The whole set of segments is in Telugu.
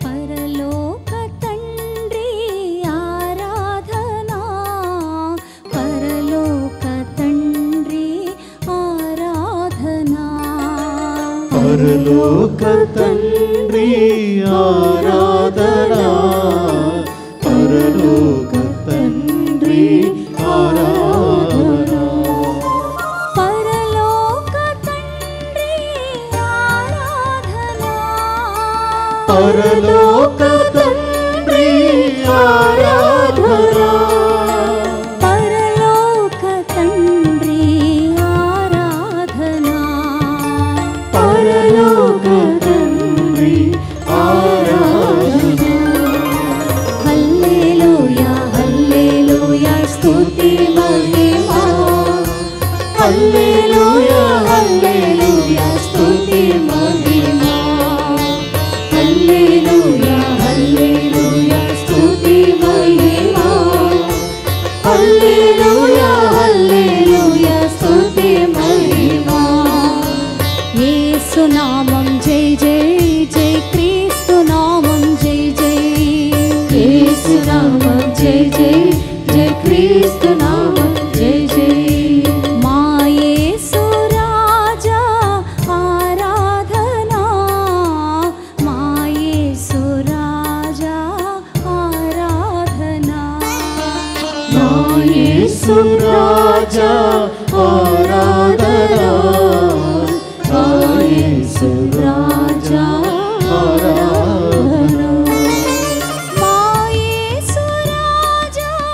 పరలోక తండ్రి ఆరాధనా, పరలోక తండ్రి ఆరాధనా, పరలోక తండ్రి ఆరాధనా, పరలోక తండ్రి ఆరాధనా, పరలోక తండ్రి ఆరాధనా, పరలోక తండ్రి ఆరాధనా. హల్లెలూయా హల్లెలూయా స్తుతి మహిమా, హల్లెలూయా హల్లెలూయా స్తుతి మహిమా, హల్లెలూయా హల్లెలూయా స్తుతి మహిమా, హల్లెలూయా హల్లెలూయా స్తుతి మహిమా. యేసు నామం జై జై జై, క్రీస్తు నామం జై జై, యేసు నామం జై జై జై, క్రీస్తు నామం జై జై. మా యేసు రాజా ఆరాధనా, మా యేసు రాజా ఆరాధనా, నా యేసు రాజా ఆరాధనా, నా యేసు రాజా ఆరాధనా, మా యేసు రాజా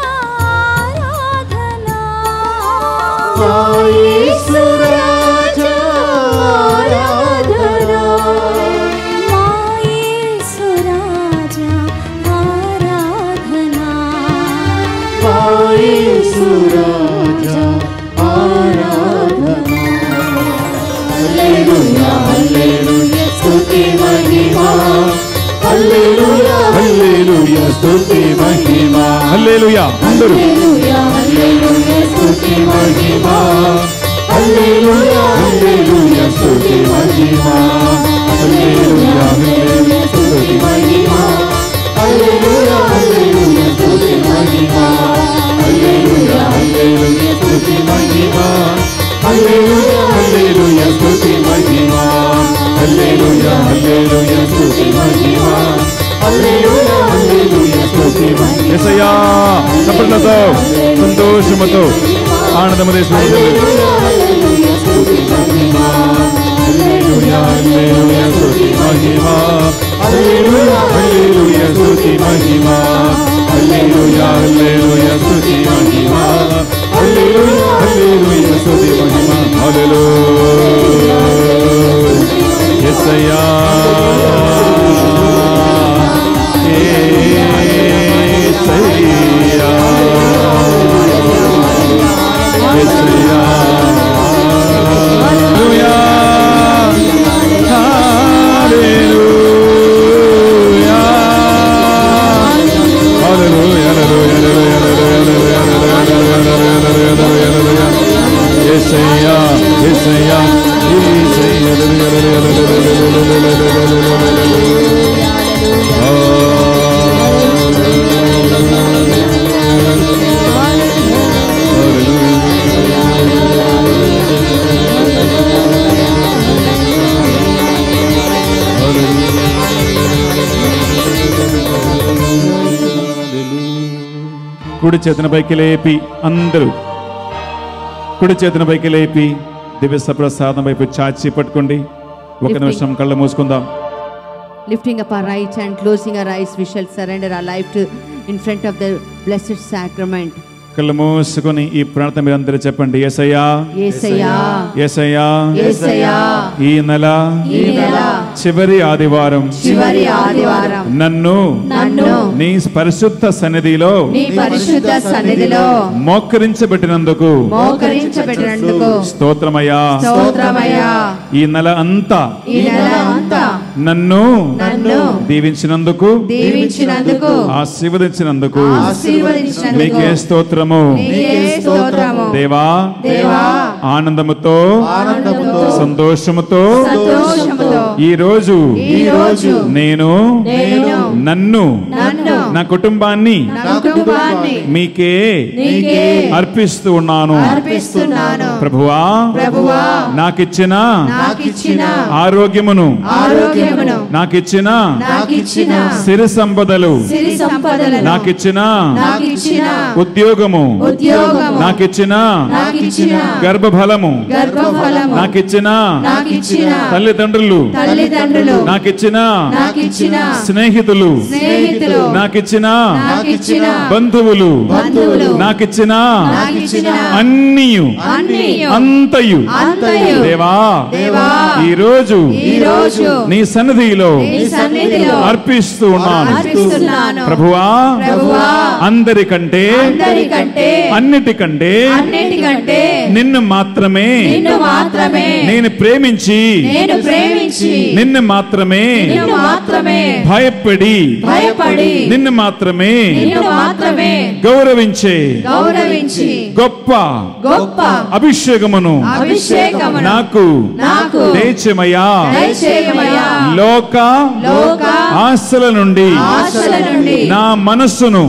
ఆరాధనా, నా యేసు రాజా ఆరాధనా, మా యేసు రాజా ఆరాధనా, నా యేసు రాజా ఆరాధనా. హల్లెలూయా హల్లెలూయా స్తుతి మహిమా, హల్లెలూయా హల్లెలూయా స్తుతి మహిమా, హల్లెలూయా అందరూ హల్లెలూయా హల్లెలూయా స్తుతి మహిమా, హల్లెలూయా హల్లెలూయా స్తుతి మహిమా, హల్లెలూయా హల్లెలూయా స్తుతి మహిమా, హల్లెలూయా హల్లెలూయా స్తుతి మహిమా, హల్లెలూయా హల్లెలూయా స్తుతి మహిమా, హల్లెలూయా హల్లెలూయా స్తుతి మహిమా, హల్లెలూయా హల్లెలూయా స్తుతి మహిమా, హల్లెలూయా హల్లెలూయా స్తుతి మహిమా. యేసయ్యా చప్పట్లతో సంతోషముతో ఆనందము తీసుకుంటుంది. హల్లెలూయా హల్లెలూయా స్తుతి మహిమా, హల్లెలూయా హల్లెలూయా స్తుతి మహిమా, హల్లెలూయా హల్లెలూయా స్తుతి మహిమా, హల్లెలూయా హల్లెలూయా స్తుతి మహిమా, హల్లెలూయా హల్లెలూయా స్తుతి మహిమా, హల్లెలూయా యేసయ్యా యేసయ్యా యేసయ్యా హల్లెలూయా హల్లెలూయా హల్లెలూయా హల్లెలూయా యేసయ్యా యేసయ్యా కుడి చేతిని పైకి లేపి అందరూ కుడి చేతిని పైకి లేపి దివ్య ప్రసాదం వైపు చాచి పట్టుకోండి. ఒక నిమిషం కళ్ళు మూసుకుందాం. Lifting up our right hand, closing our eyes, we shall surrender our life to in front of the blessed sacrament. కళ్ళు మూసుకొని ఈ ప్రార్థన మీరందరూ చెప్పండి. యేసయ్యా, యేసయ్యా, యేసయ్యా, యేసయ్యా, ఈ నెల చివరి ఆదివారం నన్ను నీ పరిశుద్ధ సన్నిధిలో మోకరించబెట్టినందుకు స్తోత్రమయ్యా. ఈ నెల అంతా నన్ను దీవించినందుకు ఆశీర్వదించినందుకు మీకే స్తోత్రము. దేవా, ఆనందముతో సంతోషముతో ఈ రోజు నేను నన్ను నా కుటుంబాన్ని మీకే అర్పిస్తూ ఉన్నాను. ప్రభువా, నాకిచ్చిన ఆరోగ్యమును, నాకిచ్చిన సిరి సంపదలు, నాకిచ్చిన ఉద్యోగము, నాకిచ్చిన గర్భఫలము, నాకిచ్చిన తల్లిదండ్రులు, నాకిచ్చిన స్నేహితులు, నాకిచ్చిన బంధువులు, నాకిచ్చిన అన్నియు అంతయు దేవా, ఈ రోజు నీ సన్నిధిలో అర్పిస్తూ ఉన్నాను. ప్రభువా, అందరికంటే అన్నిటికంటే నిన్ను మాత్రమే నేను ప్రేమించి నిన్ను మాత్రమే భయపడి నిన్ను మాత్రమే గౌరవించే గొప్ప అభిషేకమును నాకు దయచేయమయ్యా. లోక ఆశల నుండి నా మనస్సును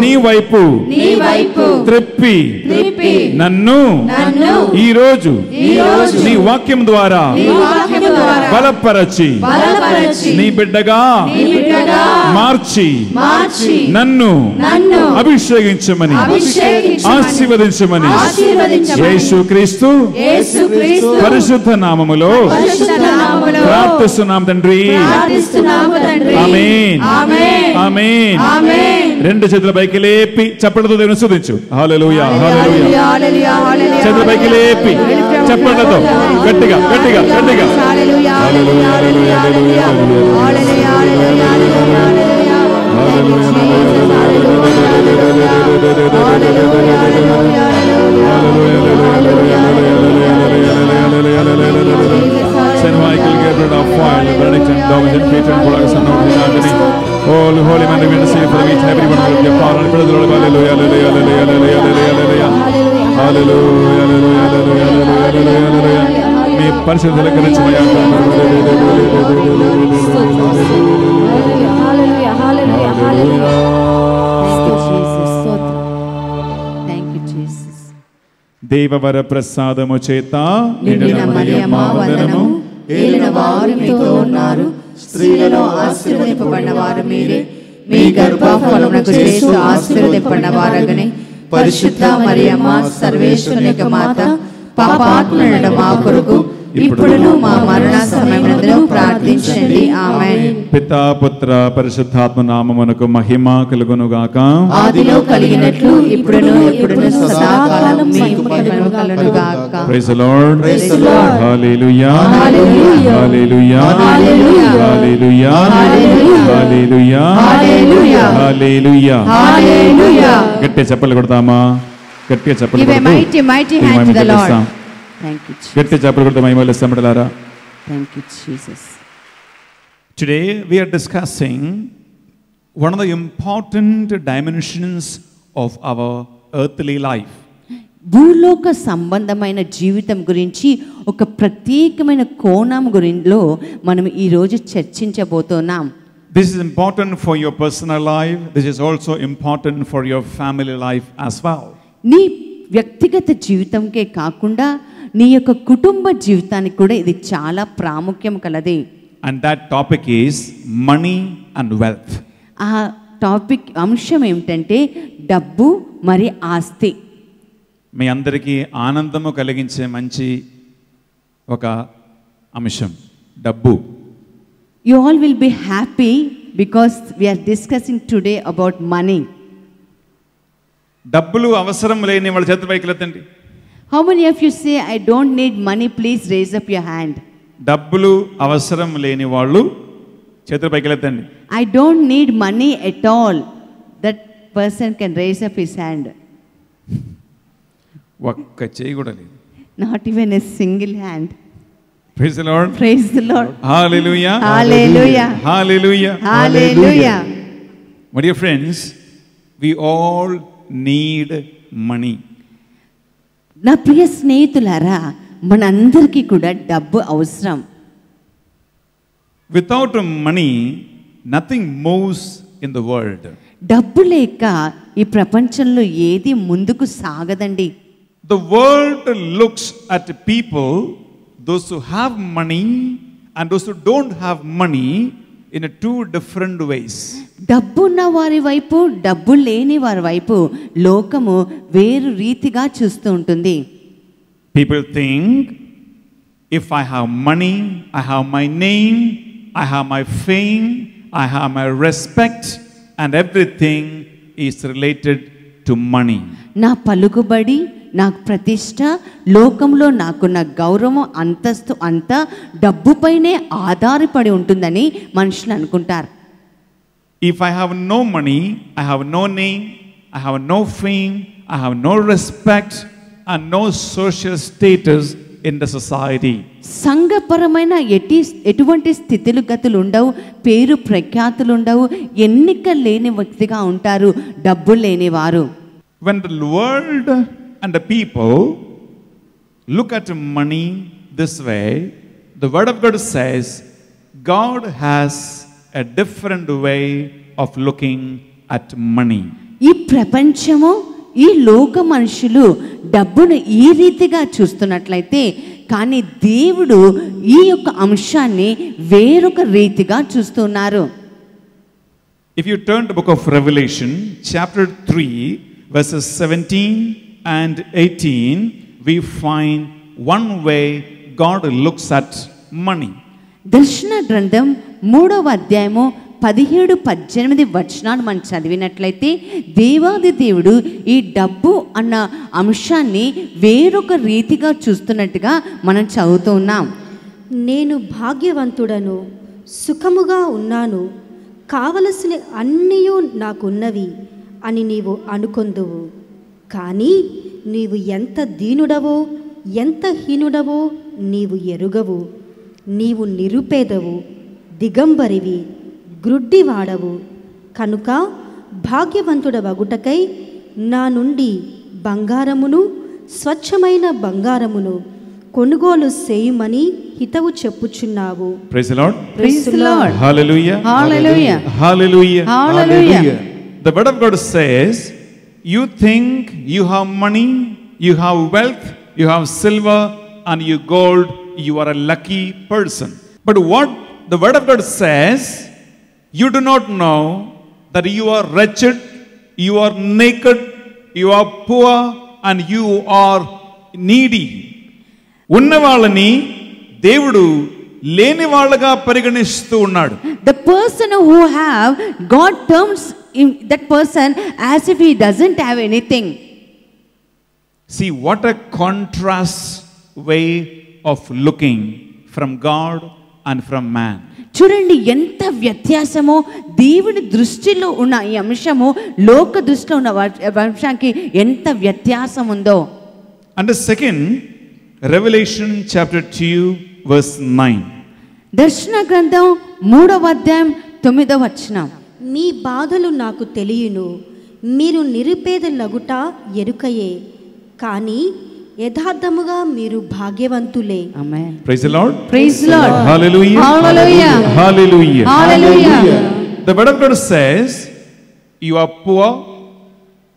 నీ వైపు త్రిప్పి నన్ను ఈ రోజు నీ వాక్యం ద్వారా బలపరచి నీ బిడ్డగా మార్చి నన్ను అభిషేకించమని ఆశీర్వదించమని యేసుక్రీస్తు పరిశుద్ధ నామములో ప్రార్థిస్తున్నాం తండ్రి. ఆమేన్, ఆమేన్. రెండు చేతుల పైకి లేపి చప్పట్లతో దేవుని స్తుతించు. హల్లెలూయా, హల్లెలూయా. చేతుల పైకి లేపి చప్పట్లతో గట్టిగా గట్టిగా గట్టిగా హల్లెలూయా, hallelujah, hallelujah, hallelujah, Saint Michael, Gabriel of fire, Benedict, Dominic, Peter, and Paul, Son of Anthony, all the holy men, we receive for each and every one of your power and praise the Lord. Hallelujah, hallelujah, hallelujah, hallelujah, hallelujah, hallelujah, hallelujah. మీ పరిశుద్ధుల గురించి దేవవర ప్రసాదము చేత నిండిన మరియమ్మ వందనము. ఏలిన వారు మీతో ఉన్నారు, స్త్రీలలో ఆశీర్వదింపబడిన వారు మీరే. మీ గర్భఫలమునకు యేసు ఆశీర్వదింపబడిన వారగనే. పరిశుద్ధ మరియమ్మ సర్వేశ్వరుని యొక్క మాత, పాపాత్ములైన మా కొరకు ఇప్పుడును మా మరణ సమయమునందు ప్రార్థించండి. ఆమేన్. పితా పుత్ర పరిశుద్ధాత్మ నామమునకు మహిమ కలుగును గాక. ఆదిలో కలిగినట్లు ఇప్పుడును ఎప్పుడును సదాకాలం మీకు మహిమ కలుగును గాక. Praise the Lord, praise the Lord. Hallelujah, hallelujah, hallelujah, hallelujah, hallelujah, hallelujah, hallelujah, hallelujah, hallelujah. గట్టిగా చప్పట్లు కొడతామా? గట్టిగా చప్పట్లు Give a కొడతాం. mighty, mighty hand to the Lord. Thank you, Jesus. గట్టిగా చప్పట్లు కొడతాం. మహిమలు ఇస్తామటలారా. Thank you, Jesus. Today we are discussing one of the important dimensions of our earthly life. భూలోక సంబంధమైన జీవితం గురించి ఒక ప్రత్యేకమైన కోణం గురిలో మనం ఈ రోజు చర్చించబోతున్నాం. This is important for your personal life. This is also important for your family life as well. నీ వ్యక్తిగత జీవితంకే కాకుండా నీ యొక్క కుటుంబ జీవితానికి కూడా ఇది చాలా ప్రాముఖ్యం కలది. And that topic is money and wealth. ఆ టాపిక్ అంశం ఏమిటంటే డబ్బు మరి ఆస్తి. మీ అందరికీ ఆనందము కలిగించే మంచి ఒక అంశం డబ్బు. You all will be happy because we are discussing today about money. డబ్బులు అవసరం లేని వాళ్ళ చేతుల పైకి ఎత్తండి. How many of you say, I don't need money? Please raise up your hand. డబ్బులు అవసరం లేని వాళ్ళు చేతుల పైకి ఎత్తండి. I don't need money at all. That person can raise up his hand. ఒక్క చేయి కూడా లేదు. Not even a single hand. Praise the Lord. Praise the Lord. Hallelujah. Hallelujah. Hallelujah. Hallelujah. My dear friends, we all need money. నా ప్రియ స్నేహితులారా, మనందరికీ కూడా డబ్బు అవసరం. Without money, nothing moves in the world. డబ్బు లేక ఈ ప్రపంచంలో ఏది ముందుకు సాగదండి. The world looks at people, those who have money and those who don't have money, in two different ways. డబ్బు ఉన్న వారి వైపు, డబ్బు లేని వారి వైపు లోకము వేరు రీతిగా చూస్తూ ఉంటుంది. People think, if I have money, I have my name, I have my fame, I have my respect, and everything is related to money. నా పలుకుబడి, నాకు ప్రతిష్ట, లోకంలో నాకున్న గౌరవం, అంతస్తు అంతా డబ్బుపైనే ఆధారపడి ఉంటుందని మనుషులు అనుకుంటారు. If I have no money, I have no name, I have no fame, I have no respect and no social status in the society. సంఘపరమైన ఎటువంటి స్థితులు గతులు ఉండవు, పేరు ప్రఖ్యాతులు ఉండవు, ఎన్నిక లేని వ్యక్తిగా ఉంటారు డబ్బు లేని వారు. When the world and the people look at money this way, the word of God says God has a different way of looking at money. ఈ ప్రపంచము, ఈ లోక మనుషులు డబ్బును ఈ రీతిగా చూస్తున్నట్లయితే, కానీ దేవుడు ఈ యొక్క అంశాన్ని వేరొక రీతిగా చూస్తున్నారు. If you turn to the book of Revelation, chapter 3, verses 17 and 18, we find one way God looks at money. దర్శన గ్రంథం 3వ అధ్యాయము 17-18 వచనాలు మనం చదివినట్లయితే, దేవాది దేవుడు ఈ డబ్బు అన్న అంశాన్ని వేరొక రీతిగా చూస్తున్నట్టుగా మనం చదువుతూ ఉన్నాం. నేను భాగ్యవంతుడను, సుఖముగా ఉన్నాను, కావలసిన అన్నీ నాకున్నవి అని నీవు అనుకొందువు. కానీ నీవు ఎంత దీనుడవో, ఎంత హీనుడవో నీవు ఎరుగవు. నీవు నిరుపేదవు, దిగంబరివి, గ్రుడ్డివాడవు. కనుక భాగ్యవంతుడవగుటకై నా నుండి బంగారమును, స్వచ్ఛమైన బంగారమును కొనుగోలు చేయమని హితవు చెప్పుచున్నావు. Praise the Lord. Praise the Lord. Hallelujah. Hallelujah. Hallelujah. Hallelujah. The word of God says, you think you have money, you have wealth, you have silver and you gold, you are a lucky person. But what the word of God says, you do not know that you are wretched, you are naked, you are poor and you are needy. ఉన్నవాళ్ళని దేవుడు లేని వాళ్ళగా పరిగణిస్తూ ఉన్నాడు. The person who have, God terms that person as if he doesn't have anything. See what a contrast way of looking from God and from man. చూడండి ఎంత వ్యత్యాసమో, దేవుని దృష్టిలో ఉన్న ఈ అంశము లోక దృష్టిలో ఉన్న అంశానికి ఎంత వ్యత్యాసం ఉందో. And the second, Revelation chapter 2 verse 9. దర్శన గ్రంథం 3వ అధ్యాయం 9వ వచనం. మీ బాధలు నాకు తెలియను, మీరు నిరుపేదలగుట ఎరుకయే, కానీ యథార్థముగా మీరు భాగ్యవంతులే. ఆమేన్. Praise the Lord. Praise the Lord. Hallelujah. Hallelujah. Hallelujah. Hallelujah. The word of God says, you are poor,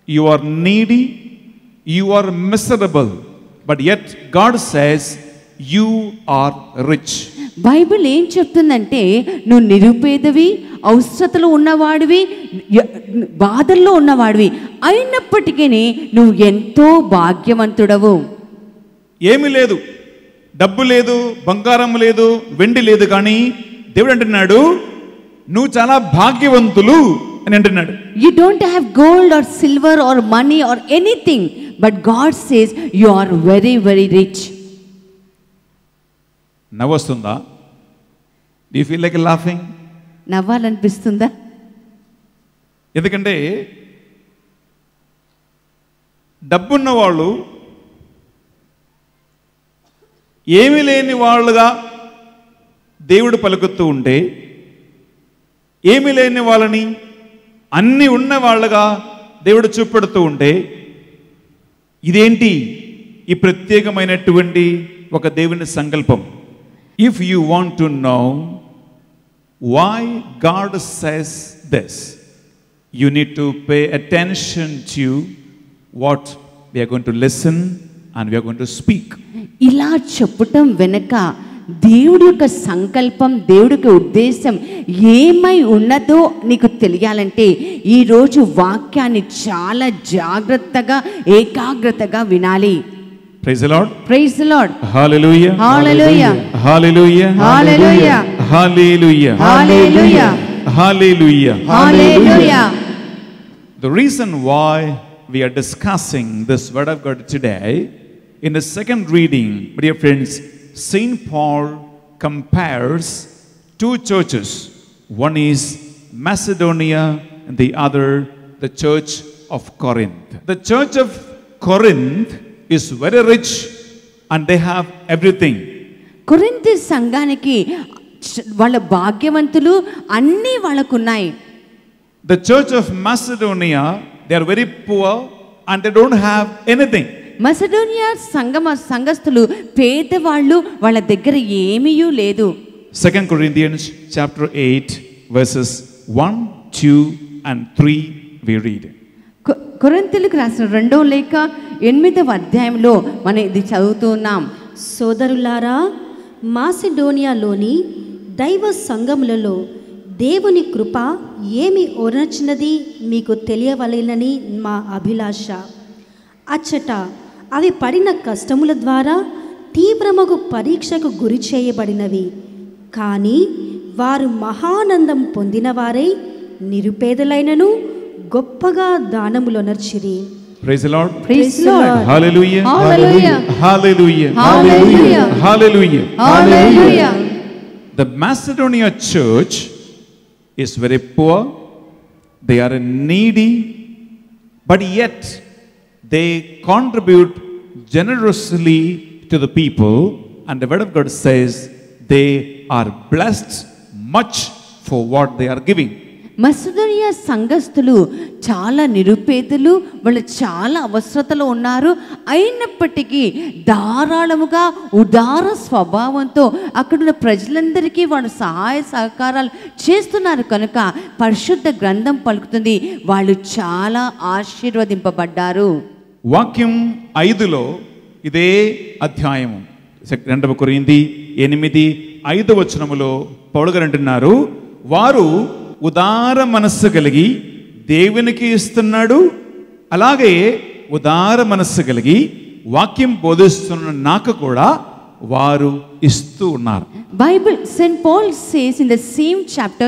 you are needy, you are miserable, but yet God says you are rich. Bible ఏం చెప్తుందంటే, నువ్వు నిరుపేదవి, అవసరతలో ఉన్నవాడివి, బాధల్లో ఉన్నవాడివి, అయినప్పటికీ నువ్వు ఎంతో భాగ్యవంతుడవు. ఏమీ లేదు, డబ్బు లేదు, బంగారం లేదు, వెండి లేదు, కానీ దేవుడు అంటున్నాడు నువ్వు చాలా భాగ్యవంతులు అని అంటున్నాడు. You don't have gold or silver or money or anything, but God says you are very, very rich. నవ్వొస్తుందా? Do you feel like laughing? నవ్వాలనిపిస్తుందా? ఎందుకంటే డబ్బున్న వాళ్ళు ఏమీ లేని వాళ్ళుగా దేవుడు పలుకుతూ ఉంటే, ఏమీ లేని వాళ్ళని అన్నీ ఉన్న వాళ్ళుగా దేవుడు చూపెడుతూ ఉంటే, ఇదేంటి ఈ ప్రత్యేకమైనటువంటి ఒక దేవుని సంకల్పం? If you want to know why God says this, you need to pay attention to what we are going to listen and we are going to speak. ఇలా చెప్పటం వెనక దేవుడి యొక్క సంకల్పం, దేవుడి యొక్క ఉద్దేశం ఏమై ఉన్నదో నీకు తెలియాలంటే ఈరోజు వాక్యాన్ని చాలా జాగ్రత్తగా, ఏకాగ్రతగా వినాలి. Praise the Lord. Praise the Lord. Hallelujah. Hallelujah. Hallelujah. Hallelujah. Hallelujah. Hallelujah. Hallelujah. Hallelujah. The reason why we are discussing this word of God today, in the second reading, my dear friends, Saint Paul compares two churches. One is Macedonia and the other the church of Corinth. The church of Corinth is very rich and they have everything. కొరింథీ సంఘానికి వాళ్ళ భాగ్యవంతులు, అన్నీ వాళ్ళకున్నాయి. The church of Macedonia, they are very poor and they don't have anything. మసిడోనియా సంఘస్థులు పేదవాళ్ళు, వాళ్ళ దగ్గర ఏమీయూ లేదు. 2 Corinthians chapter 8 verses 1, 2 and 3 we read. కొరింథీయులకు రాసిన 2వ లేఖ 8వ అధ్యాయంలో మనం ఇది చదువుతున్నాం. సోదరులారా, మాసిడోనియాలోని దైవ సంఘములలో దేవుని కృప ఏమి ఓర్నచినది మీకు తెలియవలెనని మా అభిలాష. అచ్చట అవి పడిన కష్టముల ద్వారా తీవ్రమగు పరీక్షకు గురి చేయబడినవి. కానీ వారు మహానందం పొందినవారై నిరుపేదలైనను గొప్పగా దానములొనర్చిరి. Praise the Lord. Praise the Lord. Hallelujah. Hallelujah. Hallelujah. Hallelujah. Hallelujah. Hallelujah. The Macedonia church is very poor. They are needy, but yet they contribute generously to the people, and the word of God says they are blessed much for what they are giving. మసిడోనియా సంఘస్థులు చాలా నిరుపేదలు, వాళ్ళు చాలా అవసరతలో ఉన్నారు. అయినప్పటికీ ధారాళముగా ఉదార స్వభావంతో అక్కడున్న ప్రజలందరికీ వాళ్ళు సహాయ సహకారాలు చేస్తున్నారు. కనుక పరిశుద్ధ గ్రంథం పలుకుతుంది, వాళ్ళు చాలా ఆశీర్వదింపబడ్డారు. వాక్యం 5లో ఇదే అధ్యాయము 2 కొరింథీ 8:5 పౌలు గారు అంటున్నారు, వారు ఉదార మనస్సు కలిగి దేవునికి ఇస్తున్నాడు, అలాగే ఉదార మనస్సు కలిగి వాక్యం బోధిస్తున్న నాకు కూడా వారు ఇస్తూ ఉన్నారు. Bible, St. Paul says in the same chapter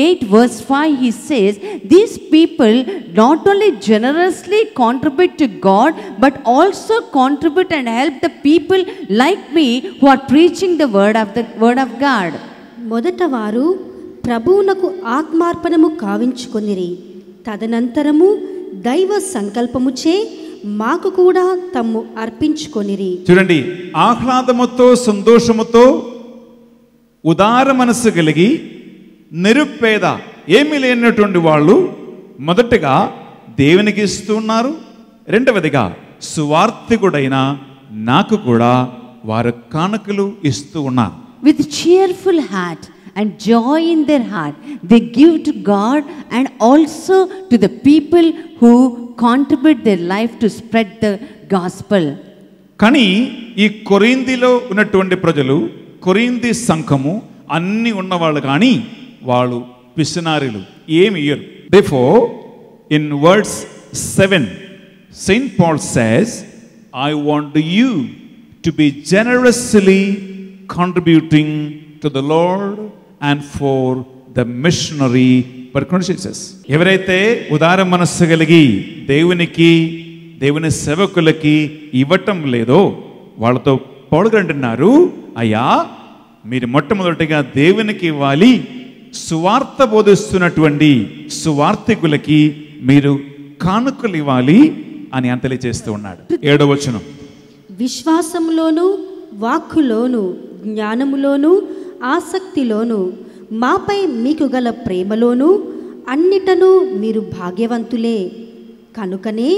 8 verse 5, he says these people not only generously contribute to God but also contribute and help the people like me who are preaching the word of God. మొదట వారు ప్రభువునకు ఆత్మార్పణము కావించుకొనిరి, తదనంతరము దైవ సంకల్పముచే మాకు కూడా తమ్ము అర్పించుకొనిరి. చూడండి, ఆహ్లాదముతో సంతోషముతో ఉదార మనస్సు కలిగి నిరుపేద ఏమీ లేనటువంటి వాళ్ళు మొదటగా దేవునికి ఇస్తున్నారు. రెండవదిగా సువార్థికుడైన నాకు కూడా వారు కానుకలు ఇస్తూ ఉన్నారు. With cheerful heart and joy in their heart, they give to God and also to the people who contribute their life to spread the gospel. కానీ ఈ కొరింథీలో ఉన్నటువంటి ప్రజలు, కొరింథీ సంఘము అన్ని ఉన్నవాళ్ళు, కానీ వాళ్ళు పిసినారులు, ఏమి ఇయ్యరు. Therefore, in verse 7, Saint Paul says, I want you to be generously contributing to the Lord and for the missionary But says, ఎవరైతే ఉదార మనస్సు కలిగి దేవునికి దేవుని సేవకులకి ఇవ్వటం లేదో వాళ్ళతో పౌలు గారు అంటున్నారు, అయ్యా మీరు మొట్టమొదటిగా దేవునికి ఇవ్వాలి, సువార్త బోధిస్తున్నటువంటి సువార్థికులకి మీరు కానుకలు ఇవ్వాలి అని ఆయన తెలియజేస్తూ ఉన్నాడు. 7వ వచనం, విశ్వాసంలోను వాక్కులోను జ్ఞానములోను ఆసక్తిలోను మాపై మీకు గల ప్రేమలోను అన్నిటను మీరు భాగ్యవంతులే. కనుకనే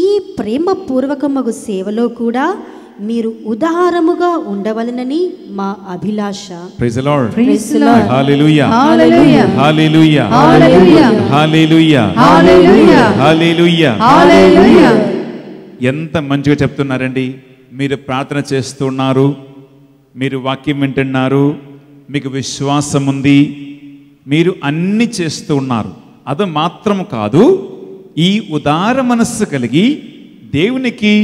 ఈ ప్రేమపూర్వకమగు సేవలో కూడా మీరు ఉదారముగా ఉండవలనని మా అభిలాష. Praise the Lord. Praise the Lord. Hallelujah. Hallelujah. Hallelujah. Hallelujah. Hallelujah. Hallelujah. Hallelujah. Hallelujah. ఎంత మంచిగా చెప్తున్నారండి. మీరు ప్రార్థన చేస్తున్నారు, మీరు వాక్యం వింటున్నారు, మీకు విశ్వాసం ఉంది, మీరు అన్ని చేస్తూ ఉన్నారు. అది మాత్రం కాదు, ఈ ఉదార మనస్సు కలిగి దేవునికి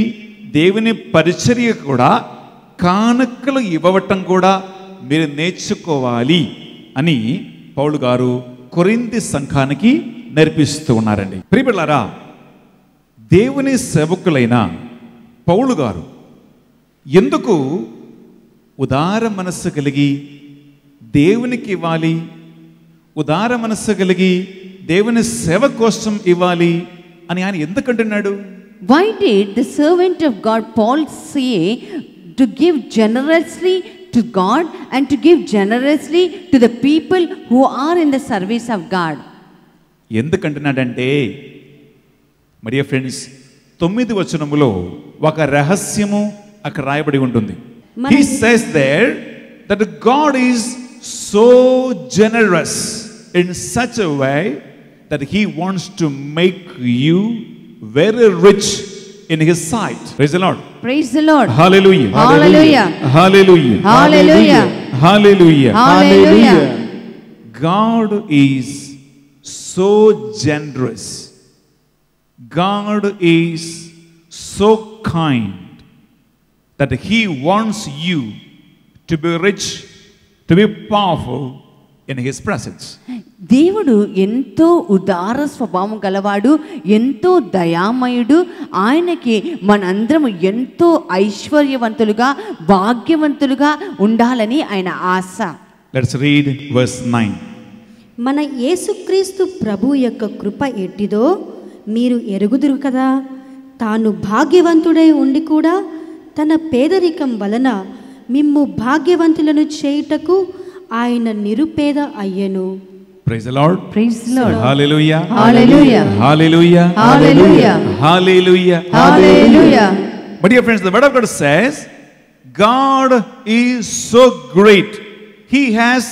దేవుని పరిచర్య కూడా కానుకలు ఇవ్వటం కూడా మీరు నేర్చుకోవాలి అని పౌలు గారు కొరింథీ సంఘానికి నేర్పిస్తూ ఉన్నారండి. ప్రియబిడ్డలారా, దేవుని సేవకులైన పౌలు గారు ఎందుకు ఉదార మనస్సు కలిగి దేవునికి ఇవ్వాలి, ఉదార మనస్సు కలిగి దేవుని సేవ కోసం ఇవ్వాలి అని ఆయన ఎందుకంటున్నాడు? Why did the servant of God Paul say to give generously to God and to give generously to the people who are in the service of God? ఎందుకంటున్నాడంటే, మరియా ఫ్రెండ్స్, 9వ వచనములో ఒక రహస్యము అక్కడ రాయబడి ఉంటుంది. He says there that God is so generous in such a way that he wants to make you very rich in his sight. Praise the Lord. Praise the Lord. Hallelujah. Hallelujah. Hallelujah. Hallelujah. Hallelujah. Hallelujah. God is so generous. God is so kind that he wants you to be rich, to be powerful in his presence. దేవుడు ఎంతో ఉదార స్వభావం గలవాడు, ఎంతో దయామయుడు. ఆయనకి మనందరం ఎంతో ఐశ్వర్యవంతులుగా భాగ్యవంతులుగా ఉండాలని ఆయన ఆశ. Let's read verse 9. మన యేసుక్రీస్తు ప్రభు యొక్క కృప ఎట్టిదో మీరు ఎరుగుదురు కదా. తాను భాగ్యవంతుడై ఉండి కూడా తన పేదరికం వలన మిమ్ము భాగ్యవంతులను చేయుటకు ఆయన నిరుపేద అయ్యెను. Praise the Lord. Praise the Lord. Hallelujah. Hallelujah. Hallelujah. Hallelujah. Hallelujah. Hallelujah. But dear friends, the word of God says, God is so great. He has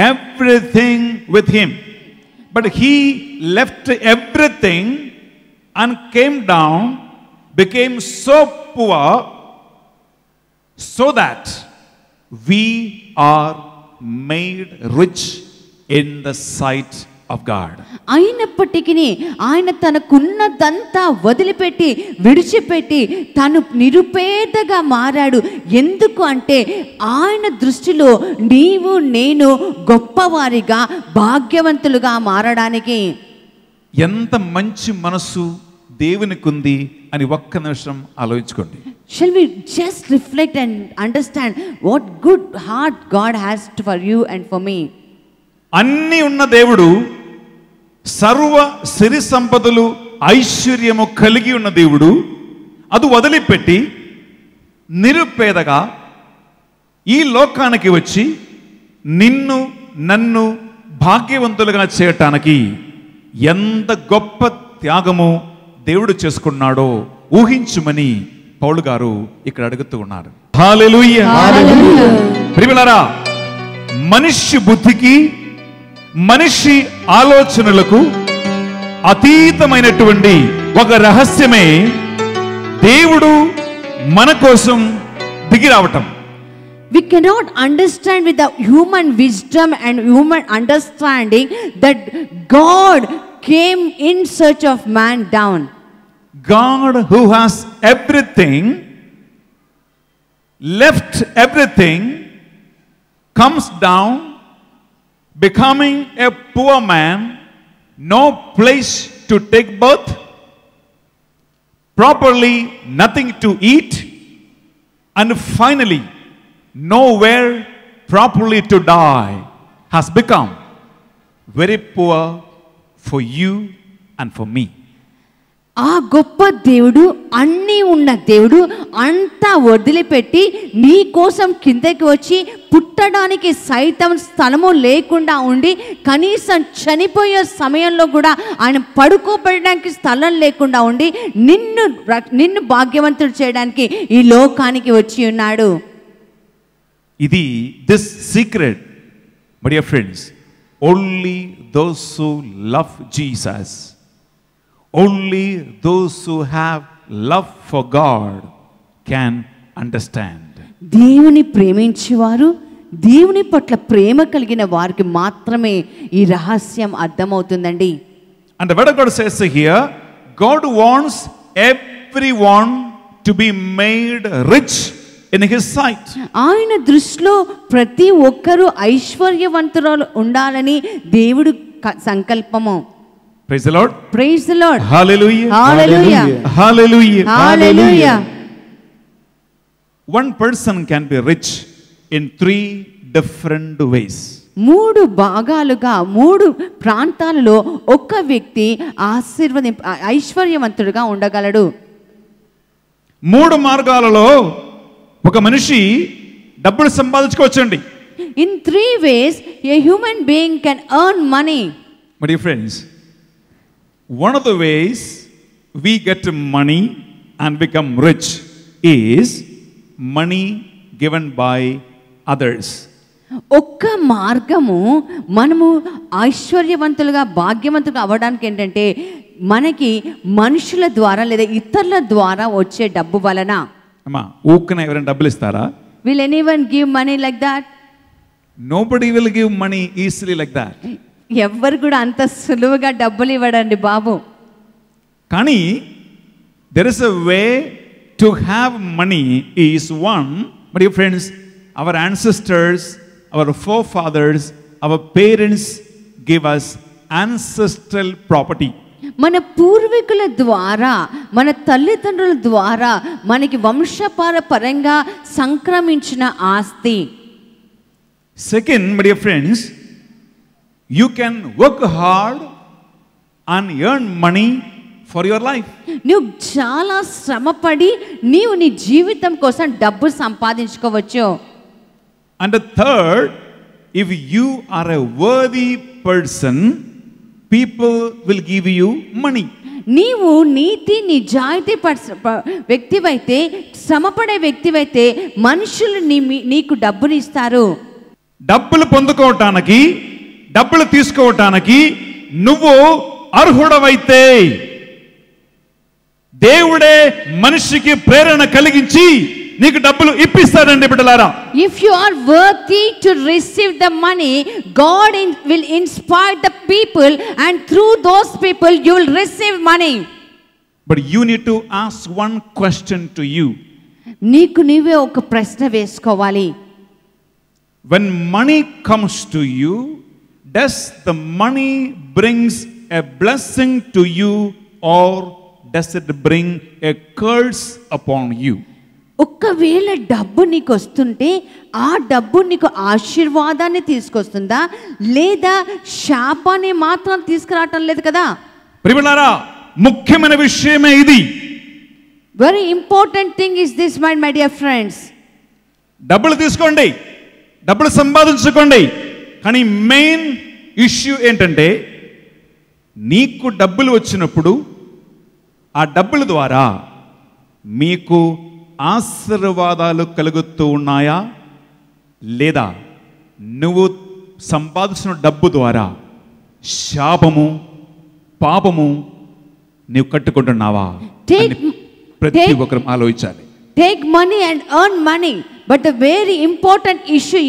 everything with him. But he left everything and came down, became so poor, so that we are made rich in the sight of God. అయినప్పటికీ ఆయన తనకున్నదంతా వదిలిపెట్టి విడిచిపెట్టి తను నిరుపేదగా మారాడు. ఎందుకు అంటే ఆయన దృష్టిలో నీవు నేను గొప్పవారిగా భాగ్యవంతులుగా మారడానికి. ఎంత మంచి మనసు దేవునికి ఉంది అని ఒక్క నిమిషం ఆలోచించుకోండి. Shall we just reflect and understand what good heart God has for you and for me? అన్నీ ఉన్న దేవుడు, సర్వ సిరి సంపదలు ఐశ్వర్యము కలిగి ఉన్న దేవుడు, అది వదిలిపెట్టి నిరుపేదగా ఈ లోకానికి వచ్చి నిన్ను నన్ను భాగ్యవంతులుగా చేయటానికి ఎంత గొప్ప త్యాగము దేవుడు చేసుకున్నాడో ఊహించుమని పౌలు గారు ఇక్కడ అడుగుతూ ఉన్నారు. హల్లెలూయా. ప్రియమిలారా, మనిషి బుద్ధికి మనిషి ఆలోచనలకు అతీతమైనటువంటి ఒక రహస్యమే దేవుడు మన కోసం దిగి రావటం. We cannot understand with the human wisdom and human understanding that God came in search of man down. God, who has everything, left everything, comes down, becoming a poor man, no place to take birth, properly nothing to eat, and finally nowhere properly to die, has become very poor for you and for me. ఆ గొప్ప దేవుడు, అన్నీ ఉన్న దేవుడు అంతా వదిలిపెట్టి నీ కోసం కిందకి వచ్చి పుట్టడానికి సైతం స్థలము లేకుండా ఉండి, కనీసం చనిపోయే సమయంలో కూడా ఆయన పడుకోబెట్టడానికి స్థలం లేకుండా ఉండి నిన్ను భాగ్యవంతుడు చేయడానికి ఈ లోకానికి వచ్చి ఉన్నాడు. ఇది this secret, my dear friends, only those who love Jesus, only those who have love for God can understand. దేవుని ప్రేమించేవారు, దేవుని పట్ల ప్రేమ కలిగిన వారికి మాత్రమే ఈ రహస్యం అర్థమవుతుందండి. And the word of God says here, God wants everyone to be made rich in his sight. ఆయన దృష్టిలో ప్రతి ఒక్కరూ ఐశ్వర్యవంతురాలు ఉండాలని దేవుడు సంకల్పము. Praise the Lord. Praise the Lord. Hallelujah. Hallelujah. Hallelujah. Hallelujah. One person can be rich in 3 different ways. 3 భాగాలుగా 3 ప్రాంతాలలో ఒక వ్యక్తి ఐశ్వర్యవంతుడిగా ఉండగలడు. 3 మార్గాలలో ఒక మనిషి డబ్బులు సంపాదించుకోవచ్చండి. In 3 ways a human being can earn money. My dear friends, one of the ways we get money and become rich is money given by others. ఒక్క మార్గము మనము ఐశ్వర్యవంతులుగా భాగ్యవంతులుగా అవ్వడానికి ఏంటంటే మనకి మనుషుల ద్వారా లేదా ఇతరుల ద్వారా వచ్చే డబ్బు వలన. అమ్మా, ఊకన ఎవరైనా డబ్బులు ఇస్తారా? Will anyone give money like that? Nobody will give money easily like that. ఎవ్వరు కూడా అంత సులువుగా డబ్బులు ఇవ్వడండి బాబు. కానీ there is a way to have money is one. My dear friends, our ancestors, our forefathers, our parents give us ancestral property. మన పూర్వీకుల ద్వారా, మన తల్లిదండ్రుల ద్వారా మనకి వంశపారపరంగా సంక్రమించిన ఆస్తి. Second, my dear friends, you can work hard and earn money for your life. నువ్వు చాలా శ్రమపడి నీవు నీ జీవితం కోసం డబ్బు సంపాదించుకోవచ్చు. And the third, if you are a worthy person, people will give you money. నీవు నీతి నిజాయితీ వ్యక్తివైతే, శ్రమపడే వ్యక్తివైతే మనుషులు నీకు డబ్బులు ఇస్తారు. డబ్బులు పొందుకోవటానికి, డబ్బులు తీసుకోవటానికి నువ్వు అర్హుడవైతే దేవుడే మనిషికి ప్రేరణ కలిగించి నీకు డబ్బులు ఇప్పిస్తాడండి బిడ్డలారా. If you are worthy to receive the money, God will inspire the people, and through those people you will receive money. But you need to ask one question to you. నీకు నీవే ఒక ప్రశ్న వేసుకోవాలి. When money comes to you, does the money brings a blessing to you, or does it bring a curse upon you? ఒక్కవేళ డబ్బు నీకు వస్తుంటే ఆ డబ్బు నీకు ఆశీర్వాదాన్ని తీసుకొస్తుందా, లేదా శాపాన్ని మాత్రం తీసుకురావటం లేదు కదా. ప్రియలారా, ముఖ్యమైన విషయమే ఇది. Very important thing is this my dear friends. డబ్బులు తీసుకోండి, డబ్బులు సంపాదించుకోండి, కానీ మెయిన్ ఇష్యూ ఏంటంటే నీకు డబ్బులు వచ్చినప్పుడు ఆ డబ్బుల ద్వారా మీకు ఆశీర్వాదాలు కలుగుతూ ఉన్నాయా, లేదా నువ్వు సంపాదించిన డబ్బు ద్వారా శాపము, పాపము నీవు కట్టుకుంటున్నావా? ప్రతి ఒక్కరు ఆలోచించాలి. Take money and earn money, but the very important issue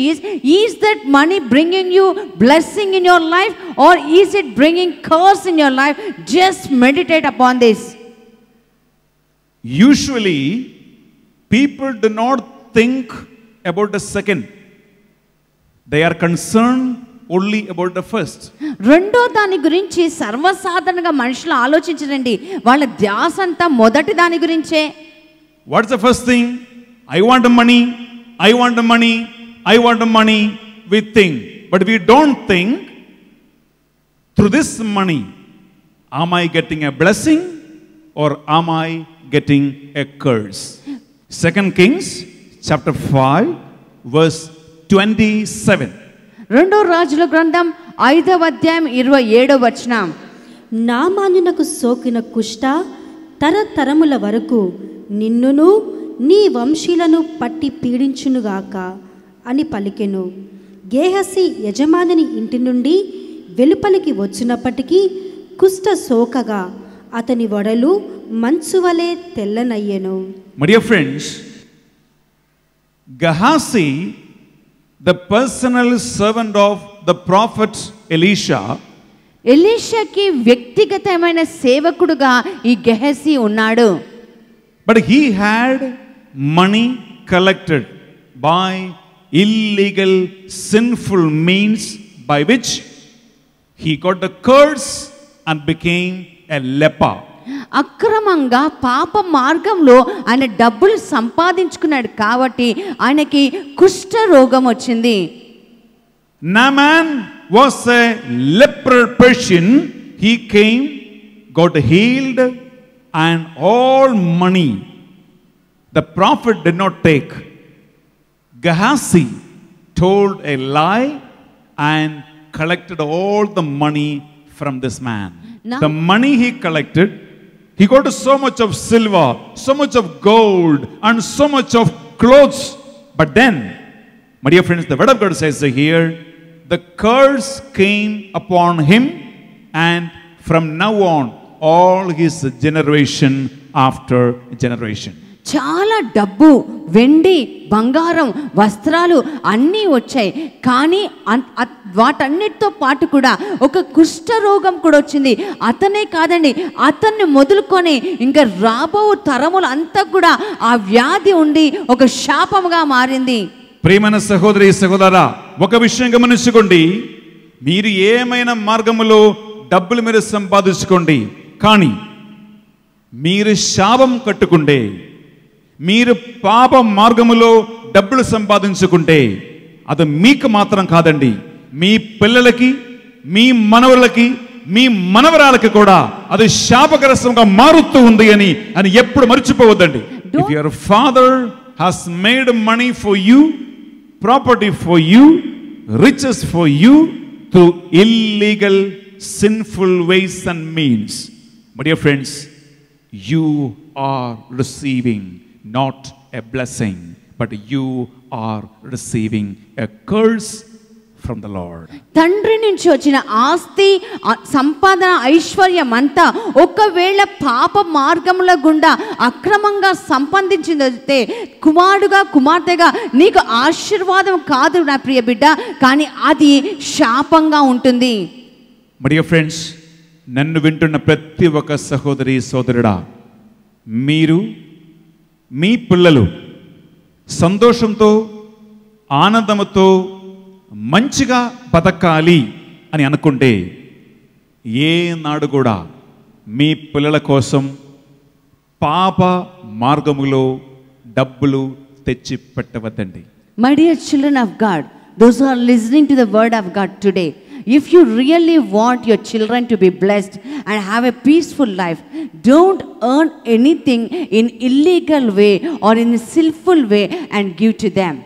is that money bringing you blessing in your life, or is it bringing curse in your life? Just meditate upon this. Usually people do not think about the second. They are concerned only about the first. రెండో దాని గురించి సర్వసాధారణంగా మనుషులు ఆలోచించరండి. వాళ్ళ ధ్యాస అంతా మొదటి దాని గురించే. What's the first thing? I want money, I want money, I want money, we think. But we don't think, through this money, am I getting a blessing or am I getting a curse? 2 Kings chapter 5 verse 27. రెండో రాజుల గ్రంథం 5వ అధ్యాయం 27వ వచనం. నామానునకు సోకిన కుష్ఠ తరతరముల వరకు నిన్నును నీ వంశీలను పట్టి పీడించునుగాక అని పలికెను. గేహసి యజమానిని ఇంటి నుండి వెలుపలికి వచ్చినప్పటికీ కుష్ఠ సోకగా అతని వడలు మంచువలే తెల్లనయ్యెను. My dear friends, Gehazi, the personal servant of the prophet Elisha, ఎలీషాకి వ్యక్తిగతమైన సేవకుడుగా ఈ గెహజీ ఉన్నాడు. but he had money collected by illegal sinful means by which he got the curse and became a leper. అక్రమంగా పాప మార్గంలో ఆయన డబ్బులు సంపాదించుకున్నాడు కాబట్టి ఆయనకి కుష్ఠ రోగం వచ్చింది. Naaman was a leper Persian. He came, got healed, and all money the prophet did not take. Gehazi told a lie and collected all the money from this man. Now- The money he collected, he got so much of silver, so much of gold, and so much of clothes. But then, my dear friends, the word of God says here, the curse came upon him, and from now on, all his generation after generation. చాలా డబ్బు, వెండి, బంగారం, వస్త్రాలు అన్నీ వచ్చాయి. కానీ వాటన్నిటితో పాటు కూడా ఒక కుష్ఠ రోగం కూడా వచ్చింది. అతనే కాదండి, అతన్ని మొదలుకొని ఇంకా రాబో తరములు అంతా కూడా ఆ వ్యాధి ఉండి ఒక శాపముగా మారింది. ప్రియమైన సహోదరి సహోదరా, ఒక విషయం గమనించుకోండి. మీరు ఏమైనా మార్గములో డబ్బులు మీరు సంపాదించుకోండి, కానీ మీరు శాపం కట్టుకుంటే, మీరు పాప మార్గములో డబ్బులు సంపాదించుకుంటే అది మీకు మాత్రం కాదండి, మీ పిల్లలకి, మీ మనవలకి, మీ మనవరాలకి కూడా అది శాపగ్రస్తంగా మారుతూ ఉంది అని ఎప్పుడు మర్చిపోవద్దండి. If your father has made money for you, property for you, riches for you through illegal sinful ways and means, my dear friends, you are receiving not a blessing, but you are receiving a curse from the Lord. తండ్రి నుంచి వచ్చిన ఆస్తి, సంపాదన, ఐశ్వర్యం అంతా ఒకవేళ పాప మార్గముల గుండా అక్రమంగా సంపాదించిందైతే కుమారుడుగా, కుమార్తెగా నీకు ఆశీర్వాదం కాదు నా ప్రియ బిడ్డ, కానీ అది శాపంగా ఉంటుంది. My dear friends, నన్ను వింటున్న ప్రతి ఒక్క సహోదరి సోదరుడా, మీరు మీ పిల్లలు సంతోషంతో, ఆనందంతో, మంచిగా బతకాలి అని అనుకుంటే ఏనాడు కూడా మీ పిల్లల కోసం పాప మార్గములో డబ్బులు తెచ్చి పెట్టవద్దండి. My dear children of God, those who are listening to the word of God today, if you really want your children to be blessed and have a peaceful life, don't earn anything in illegal way or in a sinful way and give to them.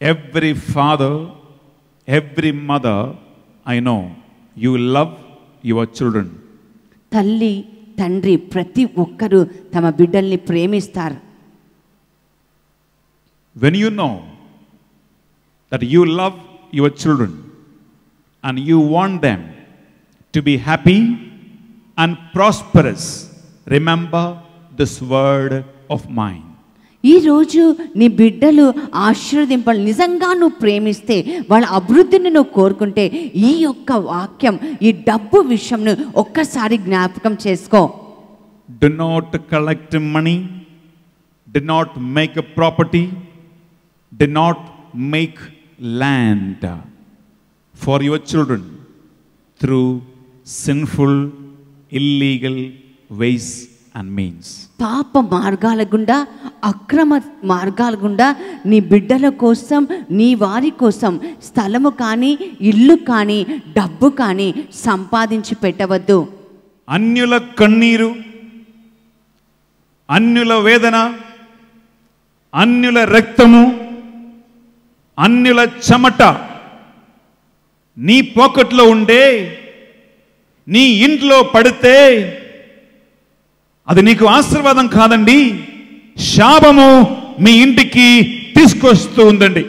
Every father, every mother, I know, you love your children. తల్లి, తండ్రి ప్రతి ఒక్కరూ తమ బిడ్డల్ని ప్రేమిస్తారు. When you know that you love your children and you want them to be happy and prosperous, remember this word of mine. ఈరోజు నీ బిడ్డలు ఆశీర్వదింపాలి, నిజంగా నువ్వు ప్రేమిస్తే, వాళ్ళ అభివృద్ధిని నువ్వు కోరుకుంటే ఈ యొక్క వాక్యం, ఈ డబ్బు విషయంను ఒక్కసారి జ్ఞాపకం చేసుకో. Do not collect money, do not make a property, do not make land for your children through sinful, illegal ways and means. పాప మార్గాల గుండా, అక్రమ మార్గాల గుండా నీ బిడ్డల కోసం, నీ వారి కోసం స్థలము కానీ, ఇల్లు కానీ, డబ్బు కానీ సంపాదించి పెట్టవద్దు. అన్యుల కన్నీరు, అన్యుల వేదన, అన్యుల రక్తము, అన్యుల చెమట నీ పాకెట్లో ఉండే, నీ ఇంట్లో పడితే అది నీకు ఆశీర్వాదం కాదండి, శాపము మీ ఇంటికి తీసుకొస్తూ ఉందండి.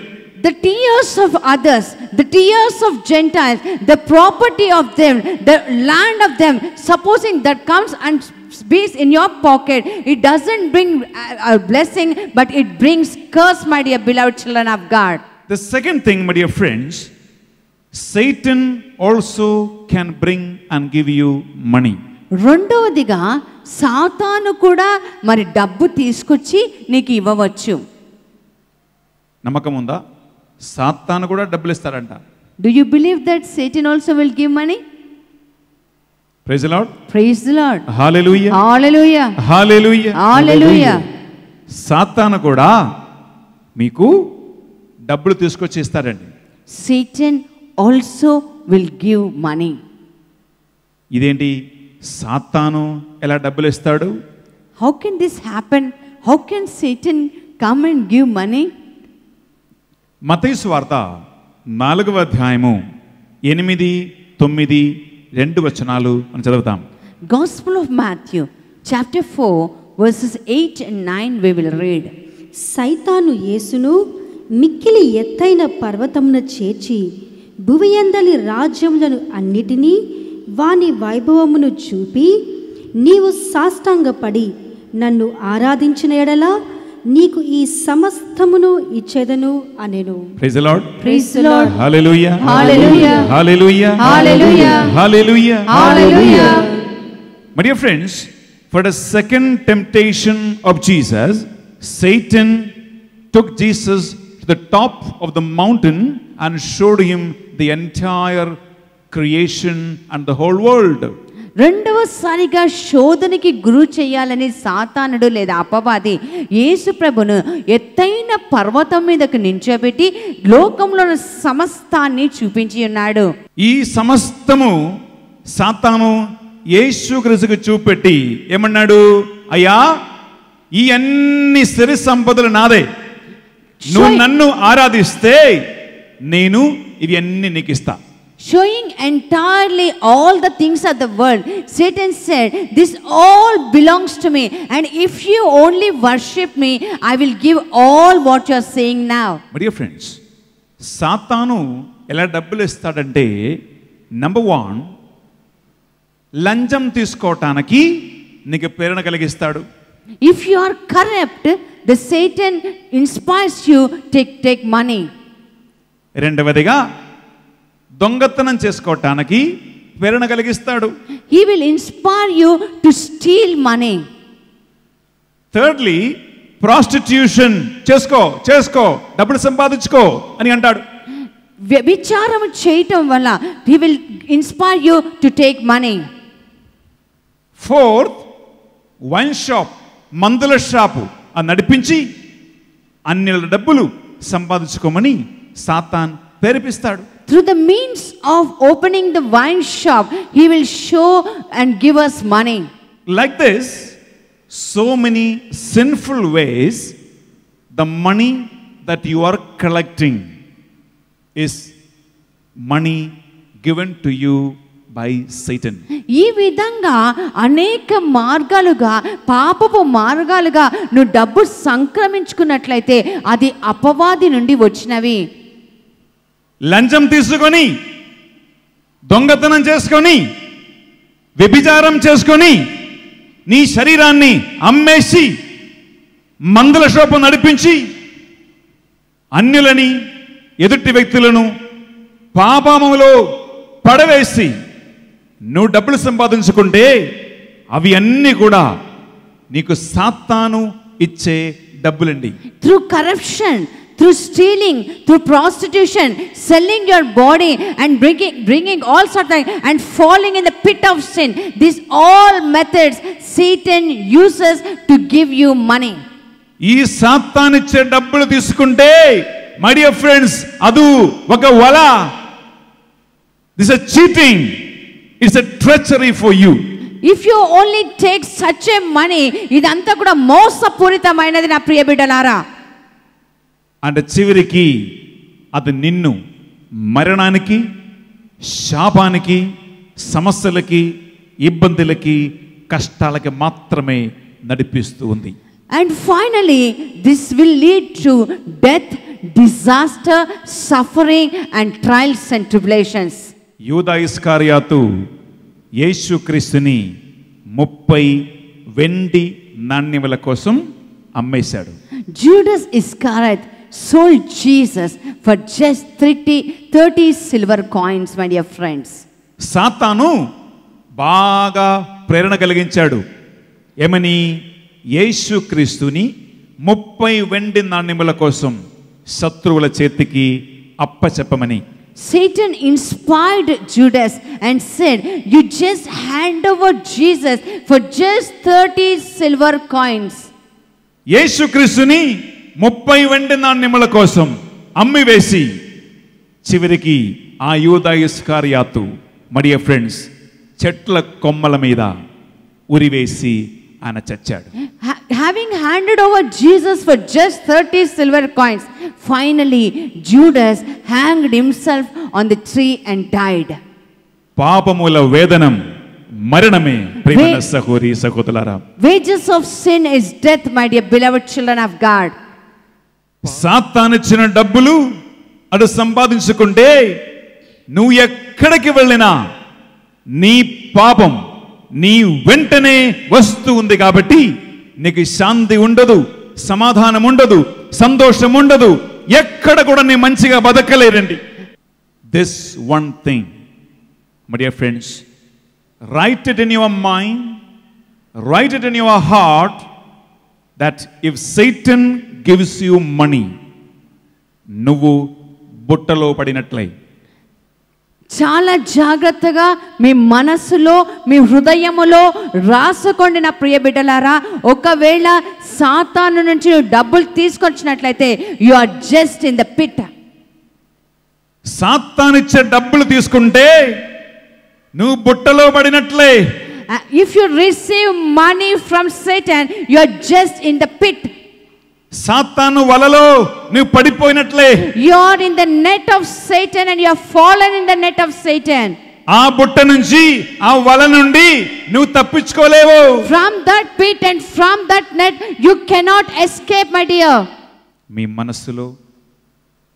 The tears of others, the tears of Gentiles, the property of them, the land of them, supposing that comes and bees in your pocket, it doesn't bring a blessing, but it brings curse, my dear beloved children of God. The second thing, my dear friends, Satan also can bring and give you money. రెండవదిగా సాతాను కూడా మరి డబ్బు తీసుకొచ్చి నీకు ఇవ్వవచ్చు. నమ్మకం ఉందా? సాతాను కూడా డబ్బులు ఇస్తారంట. Do you believe that Satan also will give money? Praise the Lord. Praise the Lord. Hallelujah. Hallelujah. Hallelujah. Hallelujah. సాతాను కూడా మీకు డబ్బులు తీసుకొచ్చి ఇస్తారండి. Satan also will give money. ఇదేంటి, సాతాను ఎలా డబ్బులు ఇస్తాడు? How can this happen? How can Satan come and give money? మత్తయి సువార్త 4వ అధ్యాయము 8, 9, 2 వచనాలు మనం చదువుతాం. Gospel of Matthew chapter 4 verses 8 and 9 we will read. సైతాను యేసును మిక్కిలి ఎత్తైన పర్వతమున చేర్చి భువియందలి రాజ్యములను అన్నిటినీ వాని వైభవమును చూపి, నీవు సాష్టాంగపడి నన్ను ఆరాధించిన ఎడల నీకు ఈ సమస్తమును ఇచ్చేదను అనెను. Praise the Lord. Praise the Lord. Hallelujah. Hallelujah. Hallelujah. Hallelujah. Hallelujah. Hallelujah. My dear friends, for the second temptation of Jesus, Satan took Jesus to the top of the mountain and showed him the entire creation and the whole world. రెండవసారిగా శోధనకి గురు చేయాలని సాతానుడు లేదా అపవాది యేసు ప్రభును ఎత్తైన పర్వతం మీదకు నించోబెట్టి లోకంలో సమస్తాన్ని చూపించి ఉన్నాడు. ఈ సమస్తము సాతాను యేసుక్రీస్తుకు చూపెట్టి ఏమన్నాడు? అయ్యా, ఈ అన్ని సిరి సంపదలు నాదే, నువ్వు నన్ను ఆరాధిస్తే నేను ఇవి అన్ని నీకు ఇస్తా. Showing entirely all the things of the world, Satan said, this all belongs to me, and if you only worship me, I will give all what you are saying now. My dear friends, సాతాను ఎలా డబ్బులు ఇస్తాడంటే, నంబర్ 1, లంచం తీసుకోవటానికి నీకు ప్రేరణ కలిగిస్తాడు. If you are corrupt, the Satan inspires you to take money. రెండవదిగా దొంగతనం చేసుకోవటానికి ప్రేరణ కలిగిస్తాడు. He will inspire you to steal money. Thirdly, prostitution చేసుకో చేసుకో డబ్బులు సంపాదించుకో అని అంటాడు. వ్యభిచారం చేయటం వల్ల he will inspire you to take money. Fourth, wine shop, మందుల షాపు అని నడిపించి అన్ని డబ్బులు సంపాదించుకోమని Satan ప్రేరేపిస్తాడు. Through the means of opening the wine shop, he will show and give us money. Like this, so many sinful ways, the money that you are collecting is money given to you by Satan. ఈ విధంగా అనేక మార్గాలుగా, పాపపు మార్గాలుగా నువ్వు డబ్బు సంక్రమించుకున్నట్లయితే అది అపవాది నుండి వచ్చినవి. లంచం తీసుకొని, దొంగతనం చేసుకొని, వ్యభిచారం చేసుకొని, నీ శరీరాన్ని అమ్మేసి మందుల షాపు నడిపించి అన్యులని, ఎదుటి వ్యక్తులను పాపములో పడవేసి నువ్వు డబ్బులు సంపాదించుకుంటే అవి అన్నీ కూడా నీకు సాతాను ఇచ్చే డబ్బులండి. Through corruption, through stealing, through prostitution, selling your body and bringing all sorts of things and falling in the pit of sin. These all methods Satan uses to give you money. ఈ సాతానిచ్చే డబ్బులు తీసుకుంటే మై డియర్ ఫ్రెండ్స్ అది ఒక వల. This is cheating. It's a treachery for you. If you only take such a money, ఇదంతా కూడా మోసపూరితమైనది నా ప్రియ బిడ్డలారా. అంటే చివరికి అది నిన్ను మరణానికి, శాపానికి, సమస్యలకి, ఇబ్బందులకి, కష్టాలకి మాత్రమే నడిపిస్తూ ఉంది. And finally, this will lead to death, disaster, suffering and trials and tribulations. యూదా ఇస్కారియాతు యేసుక్రీస్తుని 30 వెండి నాణ్యముల కోసం అమ్మేశాడు. Judas Iscariot sold Jesus for just 30 silver coins, my dear friends. సాతాను బాగా ప్రేరణ కలిగించాడు. ఏమని? యేసుక్రీస్తుని 30 వెండి నాణ్యముల కోసం శత్రువుల చేతికి అప్పచెప్పమని. Satan inspired Judas and said, you just hand over Jesus for just 30 silver coins. యేసుక్రీస్తుని 30 వెండి నాణ్యముల కోసం అమ్మివేసి చివరికి ఆ యూదా ఇస్కారియాతు మై డియర్ ఫ్రెండ్స్ చెట్ల కొమ్మల మీద ఉరివేసి ఆయన చచ్చాడు. Having handed over Jesus for just 30 silver coins, finally Judas hanged himself on the tree and died. పాపముల వేదనం మరణమే ప్రియమైన సహోదరి సహోదరులారా. Wages of sin is death, my dear beloved children of God. సాతానిచ్చిన డబ్బులు అటు సంపాదించుకుంటే నువ్వు ఎక్కడికి వెళ్ళినా నీ పాపం నీ వెంటనే వస్తూ ఉంది. కాబట్టి నీకు శాంతి ఉండదు, సమాధానం ఉండదు, సంతోషం ఉండదు, ఎక్కడ కూడా నీ మంచిగా బతకలేరండి. This one thing my dear friends, write it in your mind, write it in your heart, that if Satan gives you money, నువ్వు బుట్టలో పడినట్లే. చాలా జాగ్రత్తగా మీ మనసులో, మీ హృదయములో రాసుకోండి నా ప్రియ బిడ్డలారా. ఒకవేళ సాతాను నుంచి నువ్వు డబ్బులు తీసుకొచ్చినట్లయితే you are just in the pit. సాతానిచ్చే డబ్బులు తీసుకుంటే నువ్వు బుట్టలో పడినట్లే. If you receive money from Satan, you are just in the pit. సాతాను వలలో నువ్వు పడిపోయినట్లే. You are in the net of Satan and you have fallen in the net of Satan. ఆ బుట్ట నుంచి, ఆ వల నుండి నువ్వు తప్పించుకోలేవు. From that pit and from that net you cannot escape, my dear. మీ మనస్సులో,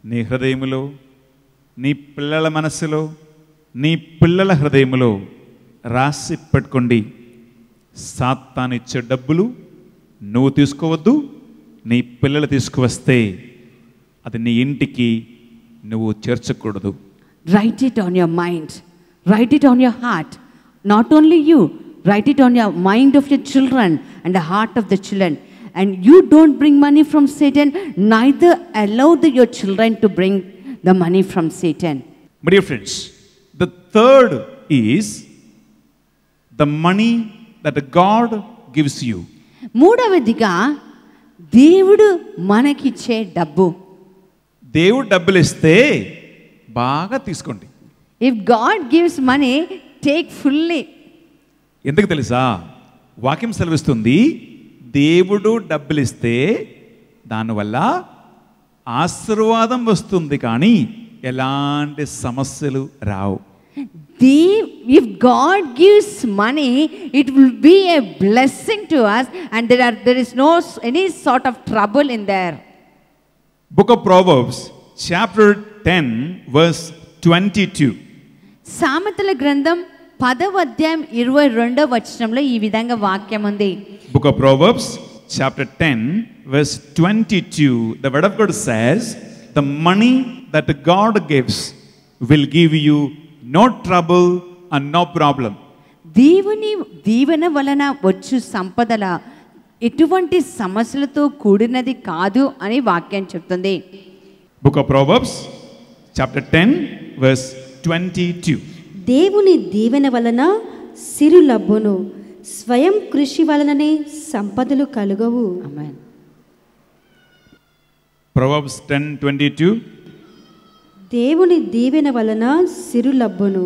నీ హృదయములో, నీ పిల్లల మనస్సులో, నీ పిల్లల హృదయములో రాసి పెట్టుకోండి. సాతానిచ్చే డబ్బులు నువ్వు తీసుకోవద్దు, నీ పిల్లలు తీసుకువస్తే అది నీ ఇంటికి నువ్వు చేర్చకూడదు. Write it on your mind, write it on your heart. Not only you, write it on your mind of your children and the heart of the children. And you don't bring money from Satan, neither allow your children to bring the money from Satan. My dear friends, the third is the money that God gives you. మూడవదిగా దేవుడు మనకిచ్చే డబ్బు. దేవుడు డబ్బులు ఇస్తే బాగా తీసుకోండి. If God gives money, take fully. ఎందుకు తెలుసా? వాక్యం సెలవిస్తుంది, దేవుడు డబ్బులు ఇస్తే దానివల్ల ఆశీర్వాదం వస్తుంది, కానీ ఎలాంటి సమస్యలు రావు. If God gives money, it will be a blessing to us, and there is no any sort of trouble in there. Book of Proverbs, chapter 10, verse 22. సామెతల గ్రంథం 10వ అధ్యాయం 22వ వచనంలో ఈ విధంగా వాక్యం ఉంది. Book of Proverbs, chapter 10, verse 22. The word of God says, the money that God gives will give you no trouble and no problem. దేవుని దీవెన వలన వచ్చు సంపదల ఎటువంటి సమస్యలతో కూడినది కాదు అని వాక్యం చెప్తుంది. Book of Proverbs, chapter 10, verse 22. దేవుని దీవెన వలన సిరు లబ్బును, స్వయం కృషి వలననే సంపదలు కలుగవు. Amen. Proverbs 10:22. దేవుని దీవెన వలన సిరు లబ్బును,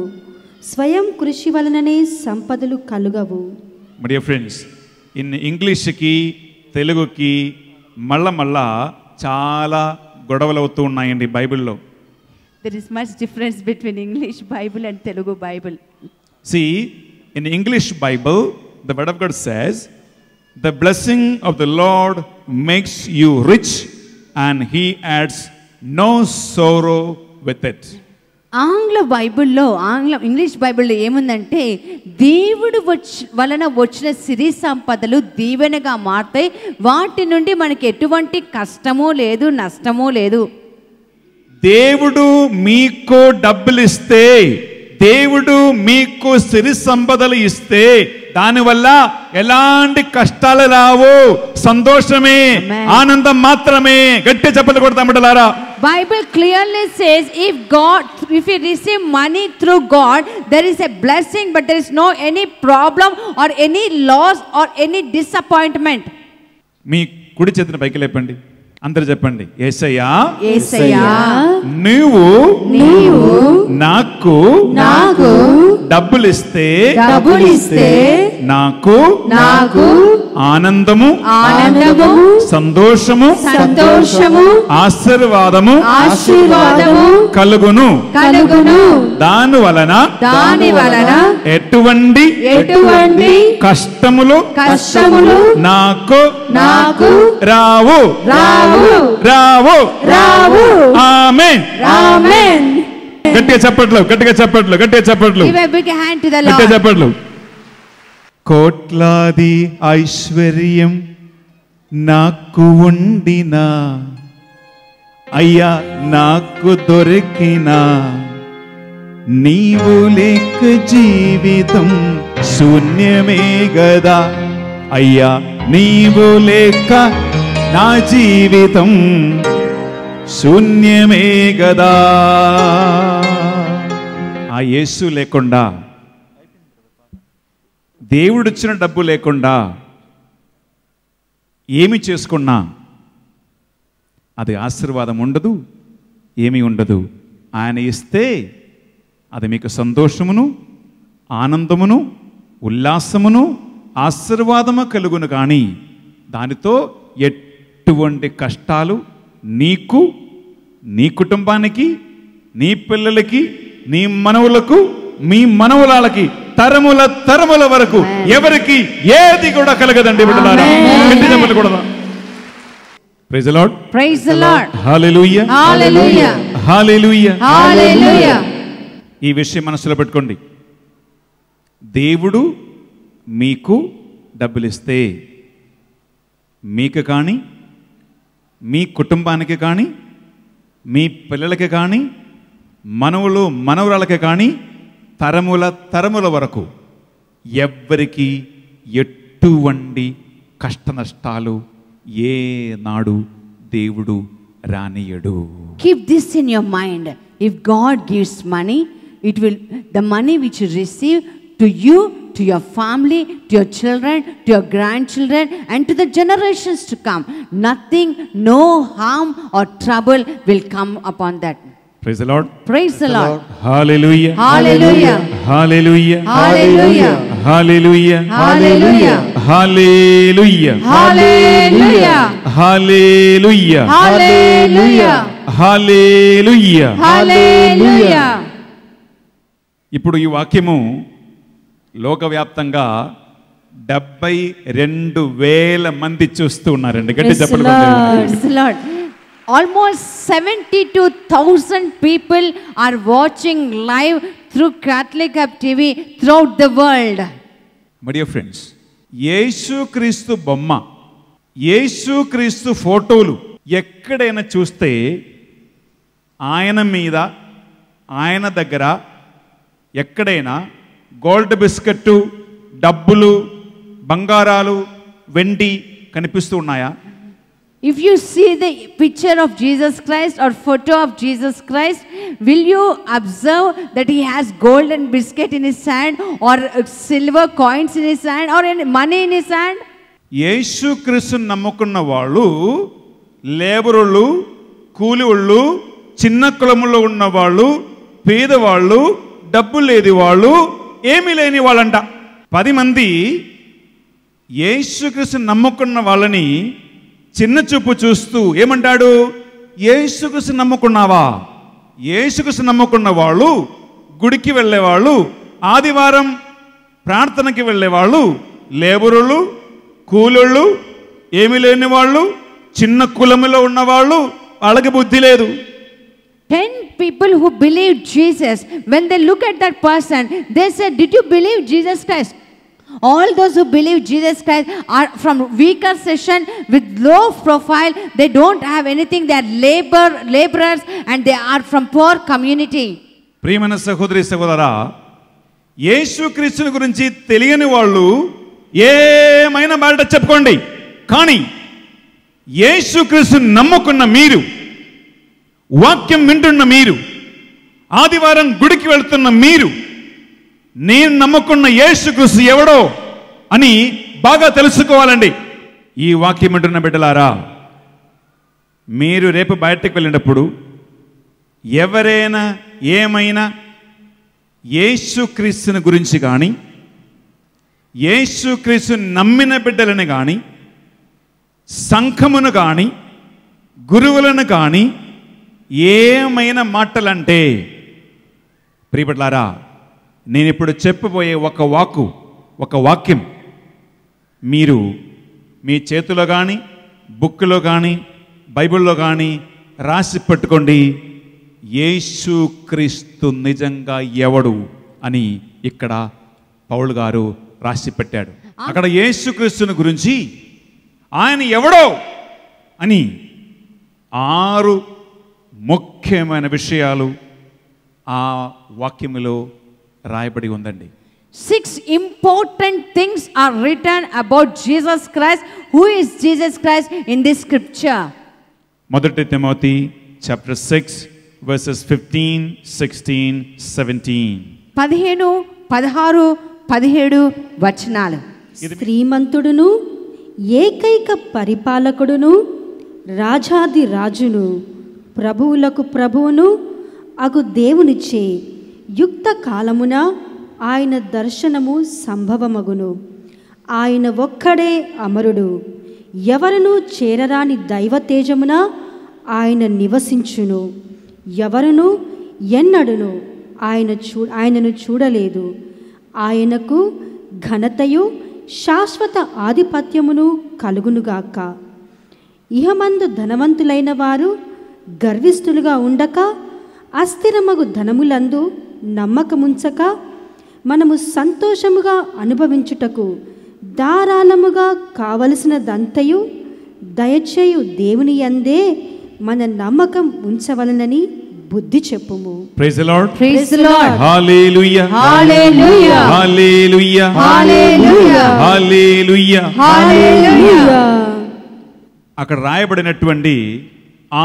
స్వయం కృషి వలననే సంపదలు కలుగవు. My dear friends, in English ki, Telugu ki, మళ్ళా చాలా గొడవలు అవుతూ ఉన్నాయండి బైబిల్లో. There is much difference between English Bible and Telugu Bible. See, in English Bible, the word of God says, the blessing of the Lord makes you rich and he adds no sorrow with it. English బైబిల్లో ఏముందంటే దేవుడు వలన వచ్చిన సిరి సంపదలు దీవెనగా మారుతాయి, వాటి నుండి మనకి ఎటువంటి కష్టమూ లేదు, నష్టమూ లేదు. దేవుడు మీకు డబ్బులు ఇస్తే, దేవుడు మీకు సిరి సంపదలు ఇస్తే దానివల్ల ఎలాంటి కష్టాలు రావు, సంతోషమే, ఆనందం మాత్రమే. గట్టి చప్పట్లు కొడతామటలారా. Bible clearly says if you receive money through God, there is a blessing, but there is no any problem or any loss or any disappointment. మీ కుడి చేతిని పైకి లేపండి, అందరూ చెప్పండి, యేసయ్యా యేసయ్యా నీవు నాకు డబ్బులు ఇస్తే నాకు ఆనందము సంతోషము ఆశీర్వాదము కలుగును. దాని వలన ఎటువంటి కష్టములు నాకు రావు. ఆమేన్. గట్టిగా చప్పట్లు. Give a big hand to the Lord. గట్టిగా చప్పట్లు. కోట్లాది ఐశ్వర్యం నాకు ఉండినా, అయ్యా నాకు దొరికినా, నీవు లేక జీవితం శూన్యమే గదా. అయ్యా నీవు లేక నా జీవితం శూన్యమే గదా. ఆ యేసు లేకుండా, దేవుడిచ్చిన డబ్బు లేకుండా ఏమి చేసుకున్నా అది ఆశీర్వాదం ఉండదు, ఏమీ ఉండదు. ఆయన ఇస్తే అది మీకు సంతోషమును, ఆనందమును, ఉల్లాసమును, ఆశీర్వాదము కలుగును. కానీ దానితో ఎటువంటి కష్టాలు నీకు, నీ కుటుంబానికి, నీ పిల్లలకి, నీ మనవులకు, మీ మనవులకి, తరముల వరకు ఎవరికి ఏది కూడా కలగదండి బిడ్డలారా. గట్టి చప్పట్లు కొడదాం. Praise the lord. Praise the Lord. Hallelujah. Hallelujah. Hallelujah. Hallelujah. ఈ విషయం మనసులో పెట్టుకోండి. దేవుడు మీకు డబ్బులు ఇస్తే మీకు కానీ, మీ కుటుంబానికి కానీ, మీ పిల్లలకి కానీ, మనవరాలకి కానీ, తరముల వరకు ఎవ్వరికి ఎటువంటి కష్ట నష్టాలు ఏనాడు దేవుడు రానియడు. Keep this in your mind. If God gives money, the money which you receive to you, to your family, to your children, to your grandchildren, and to the generations to come, nothing, no harm or trouble will come upon that. Praise the Lord. Praise the Lord. Hallelujah. Hallelujah. Hallelujah. Hallelujah. Hallelujah. Hallelujah. Hallelujah. Hallelujah. Hallelujah. Hallelujah. Hallelujah. Hallelujah. ఇప్పుడు ఈ వాక్యము లోకవ్యాప్తంగా 72,000 మంది చూస్తూ ఉన్నారండి. గట్టి చెప్పండి. Praise the Lord. Almost 72,000 people are watching live through Catholic Hub TV throughout the world. My dear friends, యేసుక్రీస్తు బొమ్మ, యేసుక్రీస్తు ఫోటోలు ఎక్కడైనా చూస్తే ఆయన మీద, ఆయన దగ్గర ఎక్కడైనా గోల్డ్ బిస్కెట్టు, డబ్బులు, బంగారాలు, వెండి కనిపిస్తూ ఉన్నాయా? If you see the picture of Jesus Christ or photo of Jesus Christ, will you observe that he has golden biscuit in his hand or silver coins in his hand or money in his hand? యేసుక్రీస్తుని నమ్ముకున్న వాళ్ళు లేబరులు, కూలివాళ్ళు, చిన్న కులములో ఉన్నవాళ్ళు, పేదవాళ్ళు, డబ్బు లేని వాళ్ళు, ఏమీ లేని వాళ్ళంట. 10 మంది యేసుక్రీస్తుని నమ్ముకున్న వాళ్ళని చిన్న చూపు చూస్తూ ఏమంటాడు? యేసుక్రీస్తు నమ్ముకున్నావా? యేసుక్రీస్తు నమ్ముకున్న వాళ్ళు, గుడికి వెళ్ళేవాళ్ళు, ఆదివారం ప్రార్థనకి వెళ్ళేవాళ్ళు, లేబరులు, కూలోళ్ళు, ఏమీ లేని వాళ్ళు, చిన్న కులములో ఉన్నవాళ్ళు, వాళ్ళకి బుద్ధి లేదు. 10 people who believe Jesus, when they look at that person, they say, did you believe Jesus Christ? All those who believe Jesus Christ are from weaker session with low profile. They don't have anything. They are laborers and they are from poor community. ప్రియమైన సహోదరి సహోదరా, యేసుక్రీస్తుని గురించి తెలియని వాళ్ళు ఏమైనా బయట చెప్పుకోండి, కానీ యేసుక్రీస్తుని నమ్ముకున్న మీరు, వాక్యం వింటున్న మీరు, ఆదివారం గుడికి వెళ్తున్న మీరు, నేను నమ్ముకున్న యేసుక్రీస్తు ఎవడో అని బాగా తెలుసుకోవాలండి. ఈ వాక్యం వింటున్న బిడ్డలారా, మీరు రేపు బయటకు వెళ్ళినప్పుడు ఎవరైనా ఏమైనా యేసుక్రీస్తుని గురించి కానీ, యేసుక్రీస్తుని నమ్మిన బిడ్డలను కానీ, సంఘమును కానీ, గురువులను కానీ ఏమైనా మాటలంటే, ప్రియబిడ్డలారా, నేను ఇప్పుడు చెప్పబోయే ఒక వాక్యం మీరు మీ చేతిలో కానీ, బుక్లో కానీ, బైబిల్లో కానీ రాసి పెట్టుకోండి. యేసుక్రీస్తు నిజంగా ఎవడు అని ఇక్కడ పౌలు గారు రాసి పెట్టాడు. అక్కడ యేసుక్రీస్తుని గురించి, ఆయన ఎవడో అని 6 ముఖ్యమైన విషయాలు ఆ వాక్యములో రాయబడి ఉందండి. 6 important things are written about Jesus Christ. Who is Jesus Christ in this scripture? 1 Timothy chapter 6 verses 15, 16, 17. 15, 16, 17 వచనాలు. శ్రీమంతుడును, ఏకైక పరిపాలకుడును, రాజాది రాజును, ప్రభువులకు ప్రభువును అగు దేవునిచ్చే యుక్త కాలమున ఆయన దర్శనము సంభవమగును. ఆయన ఒక్కడే అమరుడు, ఎవరును చేరరాని దైవ తేజమున ఆయన నివసించును. ఎవరును ఎన్నడును ఆయనను చూడలేదు. ఆయనకు ఘనతయు శాశ్వత ఆధిపత్యమును కలుగునుగాక. ఇహమందు ధనవంతులైన వారు గర్విష్ఠులుగా ఉండక, అస్థిరమగు ధనములందు నమ్మకముంచక, మనము సంతోషముగా అనుభవించుటకు ధారాళముగా కావలసినదంతయు దయచేయు దేవుని యందే మన నమ్మకం ఉంచవలనని బుద్ధి చెప్పుము. Praise the Lord. Praise the Lord. Hallelujah. Hallelujah. Hallelujah. Hallelujah. Hallelujah. Hallelujah. అక్కడ రాయబడినటువంటి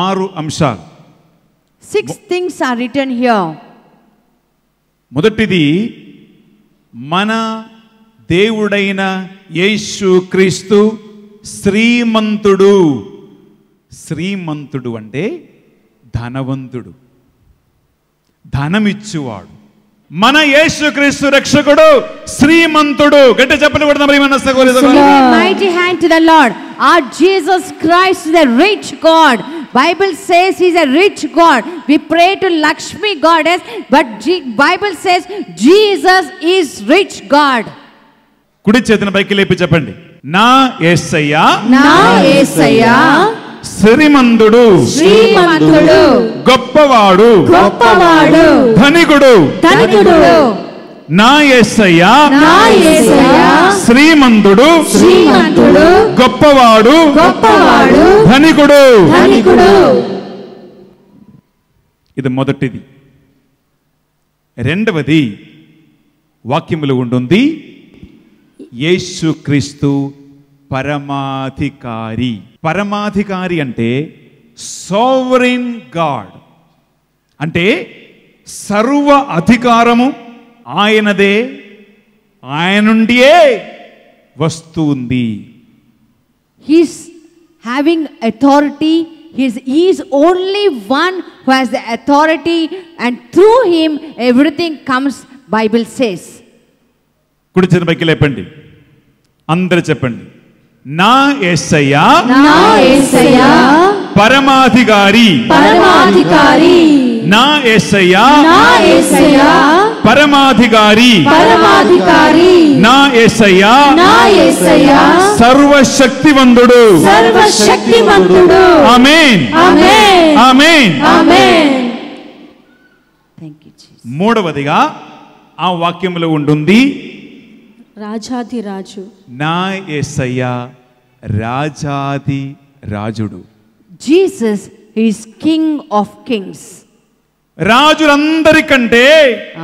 6 అంశాలు. 6 things are written here. మొదటిది, మన దేవుడైన యేసుక్రీస్తు శ్రీమంతుడు. శ్రీమంతుడు అంటే ధనవంతుడు, ధనమిచ్చువాడు. మన యేసుక్రీస్తు రక్షకుడు శ్రీమంతుడు. గట్టి చెప్పలు కొడదాం. Mighty hand to the Lord. Our Jesus Christ is a rich God. Bible says he is a rich God. We pray to Lakshmi goddess, but Bible says Jesus is rich God. కుడి చేతిని పైకి లేపి చెప్పండి, నా యేసయ్య, నా యేసయ్య శ్రీమంతుడు, శ్రీమంతుడు, గొప్పవాడు, గొప్పవాడు, ధనికుడు, ధనికుడు. నా యేసయ్య, నా యేసయ్య శ్రీమంతుడు, శ్రీమంతుడు, గొప్పవాడు, గొప్పవాడు, ధనికుడు, ధనికుడు. ఇది మొదటిది. రెండవది వాక్యములు ఉంటుంది, యేసుక్రీస్తు పరమాధికారి. పరమాధికారి అంటే సోవరెన్ గాడ్, అంటే సర్వ అధికారము ఆయనదే, ఆయన నుండియే వస్తుంది. He's having authority. He is only one who has the authority, and through him everything comes, Bible says. కుడి చేతి పైకి లేపండి, అందరూ చెప్పండి, నా యేసయ్యా నా యేసయ్యా పరమాధికారి, పరమాధికారి, నా యేసయ్యా నా యేసయ్యా పరమాధికారి, పరమాధికారి, నా యేసయ్యా నా యేసయ్యా సర్వశక్తివంతుడు. సర్వశక్తిమంతుడు. ఆమేన్, ఆమేన్, ఆమేన్. ఆమేన్. Thank you, Jesus. మూడవదిగా ఆ వాక్యములో ఉంటుంది, రాజాది రాజు. నా యేసయ్యా రాజాది రాజుడు. Jesus is King of kings. రాజులందరికంటే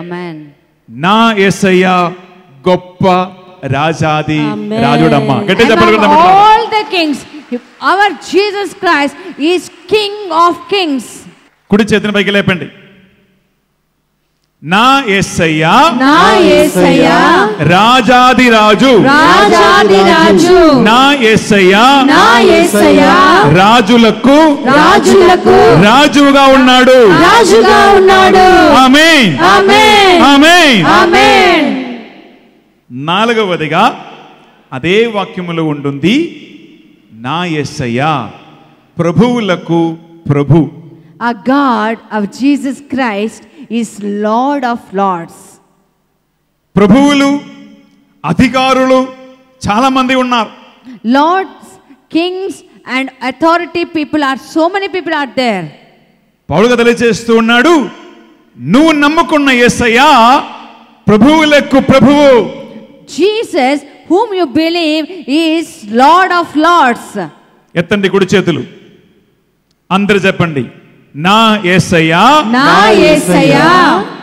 Amen. నా యేసయ్యా గొప్ప రాజాది Amen. రాజుడమ్మ. గట్టిగా చెప్పండి. Among all the kings, our Jesus Christ is King of kings. కుడి చేతిని పైకి లేపండి, నా యేసయ్యా నా యేసయ్యా రాజాది రాజు, రాజాది రాజు. నా యేసయ్యా నా యేసయ్యా రాజులకు రాజులకు రాజుగా ఉన్నాడు. రాజుగా ఉన్నాడు. ఆమేన్, ఆమేన్, ఆమేన్. ఆమేన్. నాలుగవదిగా అదే వాక్యములో ఉంటుంది, నా యేసయ్యా ప్రభువులకు ప్రభు. A God of Jesus Christ is Lord of lords. ప్రభువులు అధికారులు చాలా మంది ఉన్నారు. Lords, kings and authority people are, so many people are there. పౌలుగా తెలియజేస్తూ ఉన్నాడు, నువ్వు నమ్ముకున్న యేసయ్యా ప్రభువులకు ప్రభువు. Jesus, whom you believe, is Lord of lords. ఎత్తండి కుడి చేతులు, అందరు చెప్పండి, నా యేసయ్యా నా యేసయ్యా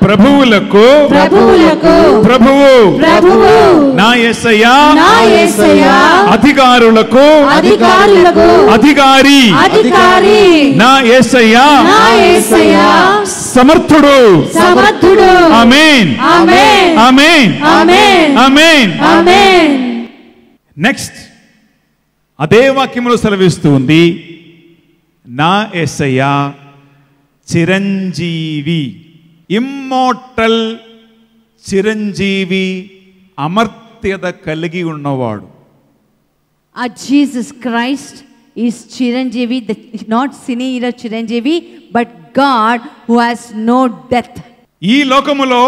ప్రభువులకు ప్రభువులకు ప్రభువు. ప్రభువు. నా యేసయ్యా నా యేసయ్యా అధికారులకు అధికారులకు అధికారి. అధికారి. నా యేసయ్యా నా యేసయ్యా సమర్థుడు. సమర్థుడు. ఆమేన్, ఆమేన్, ఆమేన్, ఆమేన్, ఆమేన్. ఆమేన్. నెక్స్ట్ అదే వాక్యములో సెలవిస్తూ ఉంది, నా యేసయ్యా చిరంజీవి, ఇమ్మోర్టల్, చిరంజీవి, అమర్త్యత కలిగి ఉన్నవాడు. Jesus Christ is Chiranjeevi, not Sinira Chiranjeevi, but God who has no death. ఈ లోకములో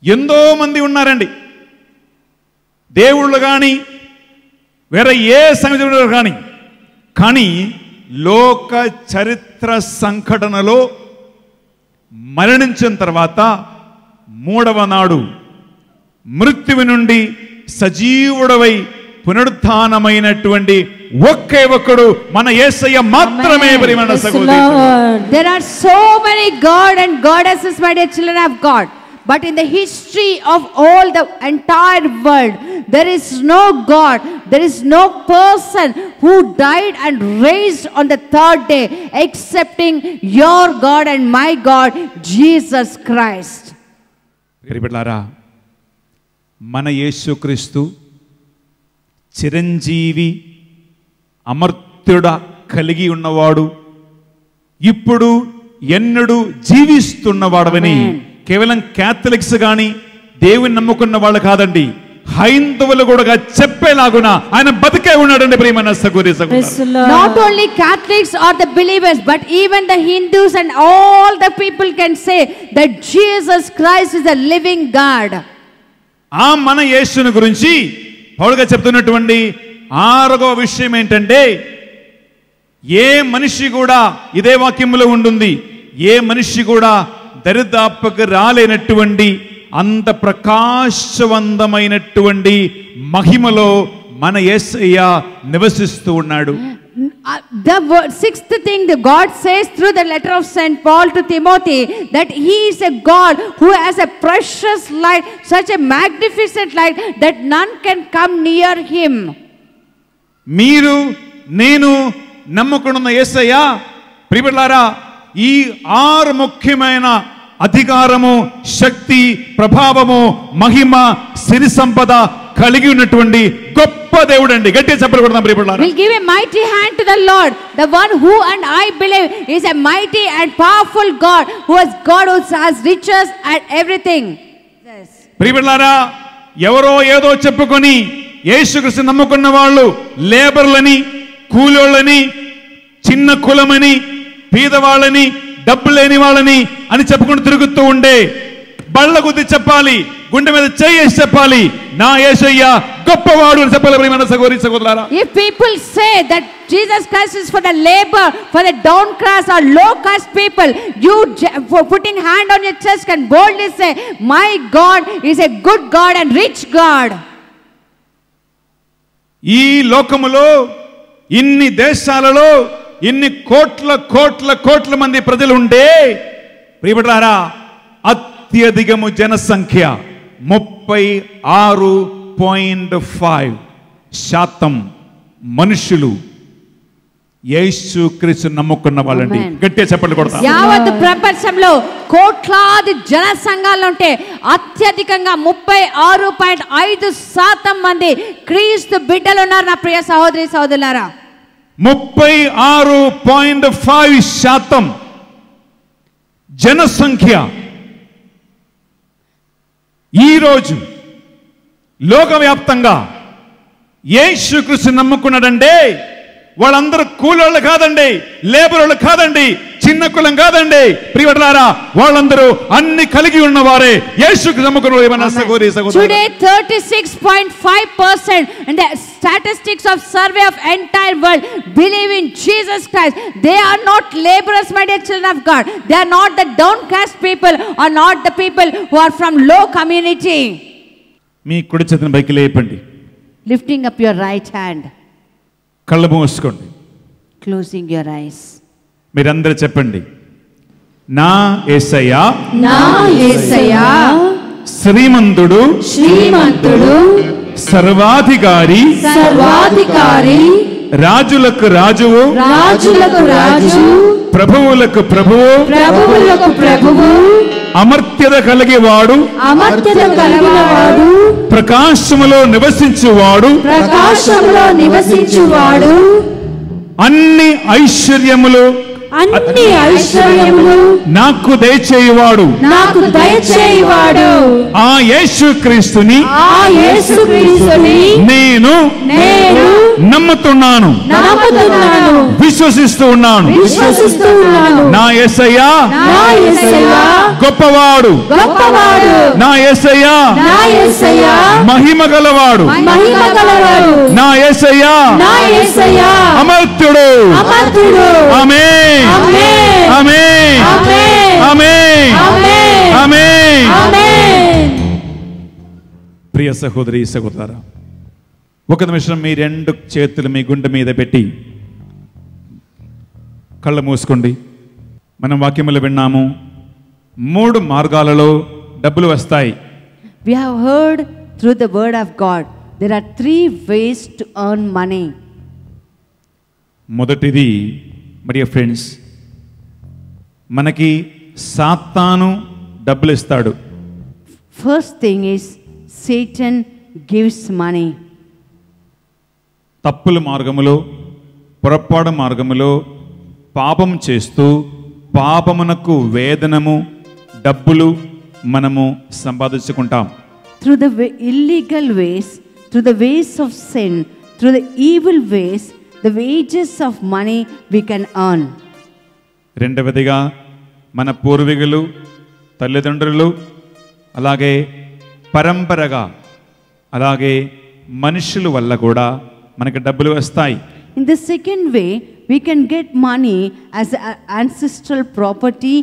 ఎంతో మంది ఉన్నారండి, దేవుళ్ళు కానీ వేరే ఏ సంగతి కానీ. కానీ లోక చరిత్ర సంఘటనలో మరణించిన తర్వాత మూడవ నాడు మృత్యువు నుండి సజీవుడవై పునరుత్థానమైనటువంటి ఒకే ఒక్కడు మన యేసయ్య మాత్రమే. ప్రియమైన సహోదరులారా, There are so many God and goddesses, my dear children of God. But in the history of all the entire world, there is no God, there is no person who died and raised on the third day, excepting your God and my God, Jesus Christ. ప్రియబిడ్డలారా, మన యేసుక్రీస్తు చిరంజీవి, అమర్త్యుడ కలిగి ఉన్నవాడు, ఇప్పుడు ఎన్నడూ జీవిస్తున్నవాడవని కేవలం క్యాథలిక్స్ కానీ దేవుని నమ్ముకున్న వాళ్ళు కాదండి, హైందవులు కూడా చెప్పేలాగున ఆయన బతికే ఉన్నాడండి. ప్రియమైన సహోదరి సహోదరులారా, Not only Catholics or the believers, but even the Hindus and all the people can say that Jesus Christ is a living God. ఆ మన యేసుని గురించి పౌలుగా చెప్తున్నటువంటి ఆరవ విషయం ఏంటంటే, ఏ మనిషి కూడా, ఇదే వాక్యములో ఉంటుంది, ఏ మనిషి కూడా దరిదాపుకు రాలేనటువంటి అంత ప్రకాశవంతమైనటువంటి మహిమలో మన యేసయ్య నివసిస్తూ ఉన్నాడు. The sixth thing that God says through the letter of St. Paul to Timothy, that he is a God who has a precious light, such a magnificent light that none can come near him. మీరు నేను నమ్ముకున్న యేసయ్య ప్రియబిడ్డలారా ఈ 6 ముఖ్యమైన అధికారము, శక్తి, ప్రభావము, మహిమ, సిరి సంపద కలిగి ఉన్నటువంటి గొప్ప దేవుడు అండి. గట్టిగా చెప్పలు కొడదాం ప్రియబిడ్డలారా. We'll give a mighty hand to the Lord. The one who and I believe is a mighty and powerful God who has riches and everything. Yes. ప్రియబిడ్డలారా ఎవరో ఏదో చెప్పుకొని యేసుక్రీస్తు నమ్ముకున్న వాళ్ళు లేబర్లని, కూలోళ్ళని, చిన్న కులమని, పేదవాళ్ళని, డబ్బు లేని వాళ్ళని అని చెప్పుకుంటూ తిరుగుతూ ఉండే బళ్ళ గుద్ది చెప్పాలి, గుండె మీద చేయేసి చెప్పాలి, నా యేసయ్య గొప్పవాడు అని చెప్పాలి. ప్రియమైన సహోదరి సహోదరులారా, If people say that Jesus Christ is for the labor, for the downcast or low caste people, you for putting hand on your chest can boldly say, my God is a good God and rich God. ఈ లోకములో ఇన్ని దేశాలలో ఇన్ని కోట్ల కోట్ల కోట్ల మంది ప్రజలు ఉండే ప్రియబిడ్డలారా అత్యధికము జనసంఖ్య 36.5% మనుషులు యేసుక్రీస్తు నమ్ముకున్న వాళ్ళండి. గట్టిగా చెప్పండి కొడతా. యావత్ ప్రపంచంలో కోట్లాది జన సంఘాలు ఉంటే అత్యధికంగా 36.5% మంది క్రీస్తు బిడ్డలు ఉన్నారు. నా ప్రియ సహోదరి సహోదరులారా 36.5% జనసంఖ్య ఈరోజు లోకవ్యాప్తంగా యేసుక్రీస్తు నమ్ముకున్నాడంటే వాళ్ళందరూ కూలోళ్ళు కాదండి, లేబరోళ్ళు కాదండి, చిన్న కులం కాదండి. ప్రియబిడ్డలారా వాళ్ళందరూ అన్ని కలిగి ఉన్నవారే యేసుక్రీస్తు నమ్ముకున్న సహోదరి సహోదరులు. Today 36.5% in the statistics of survey of entire world believe in Jesus Christ. They are not laborers, my dear children of God. They are not the downcast people or not the people who are from low community. మీ కుడి చేతిని పైకి లేపండి, Lifting up your right hand, కళ్ళు మూసుకోండి, closing your eyes. మీరందరూ చెప్పండి, నా యేసయ్య నా యేసయ్యా శ్రీమంతుడు శ్రీమంతుడు సర్వాధికారి సర్వాధికారి రాజులకు రాజువు రాజులకు రాజు ప్రభువులకు ప్రభువు ప్రభువులకు ప్రభువు అమర్త్యత కలిగేవాడు అమర్త్యత కలిగినవాడు ప్రకాశములో నివసించువాడు ప్రకాశంలో నివసించువాడు అన్ని ఐశ్వర్యములు అన్ని ఐశ్వర్యములు నాకు దయచేయువాడు నాకు దయచేయువాడు ఆ యేసుక్రీస్తుని ఆ యేసుక్రీస్తుని నేను నమ్ముతున్నాను, నమ్ముతున్నాను, విశ్వసిస్తూ ఉన్నాను. విశ్వసిస్తూ ఉన్నాను. నా యేసయ్య నా యేసయ్యా గొప్పవాడు, గొప్పవాడు, నా యేసయ్య నా యేసయ్యా మహిమ గలవాడు, మహిమ గలవాడు, నా యేసయ్య నా యేసయ్యా అమర్త్యుడు. అమర్త్యుడు. ఆమేన్ ఆమేన్. ఆమేన్ ఆమేన్. ఆమేన్ ఆమేన్. ఆమేన్. ఆమేన్. ప్రియ సహోదరి సహోదరా, ఒక నిమిషం మీ 2 చేతులు మీ గుండె మీద పెట్టి కళ్ళు మూసుకోండి. మనం వాక్యములు విన్నాము, 3 మార్గాలలో డబ్బులు వస్తాయి. We have heard through the word of God, there are 3 ways to earn money. మొదటిది మరి ఫ్రెండ్స్, మనకి సాతాను డబ్బులు ఇస్తాడు. First thing is Satan gives money. తప్పుల మార్గములో, పొరపాటు మార్గములో పాపం చేస్తూ పాపమునకు వేదనము డబ్బులు మనము సంపాదించుకుంటాం. Through the illegal ways, through the ways of sin, through the evil ways, the wages of money we can earn. రెండవదిగా మన పూర్వీకులు, తల్లిదండ్రులు, అలాగే పరంపరగా అలాగే మనుషుల వల్ల కూడా మనకి డబ్బులు వస్తాయి. In the second way, we can get money as ancestral property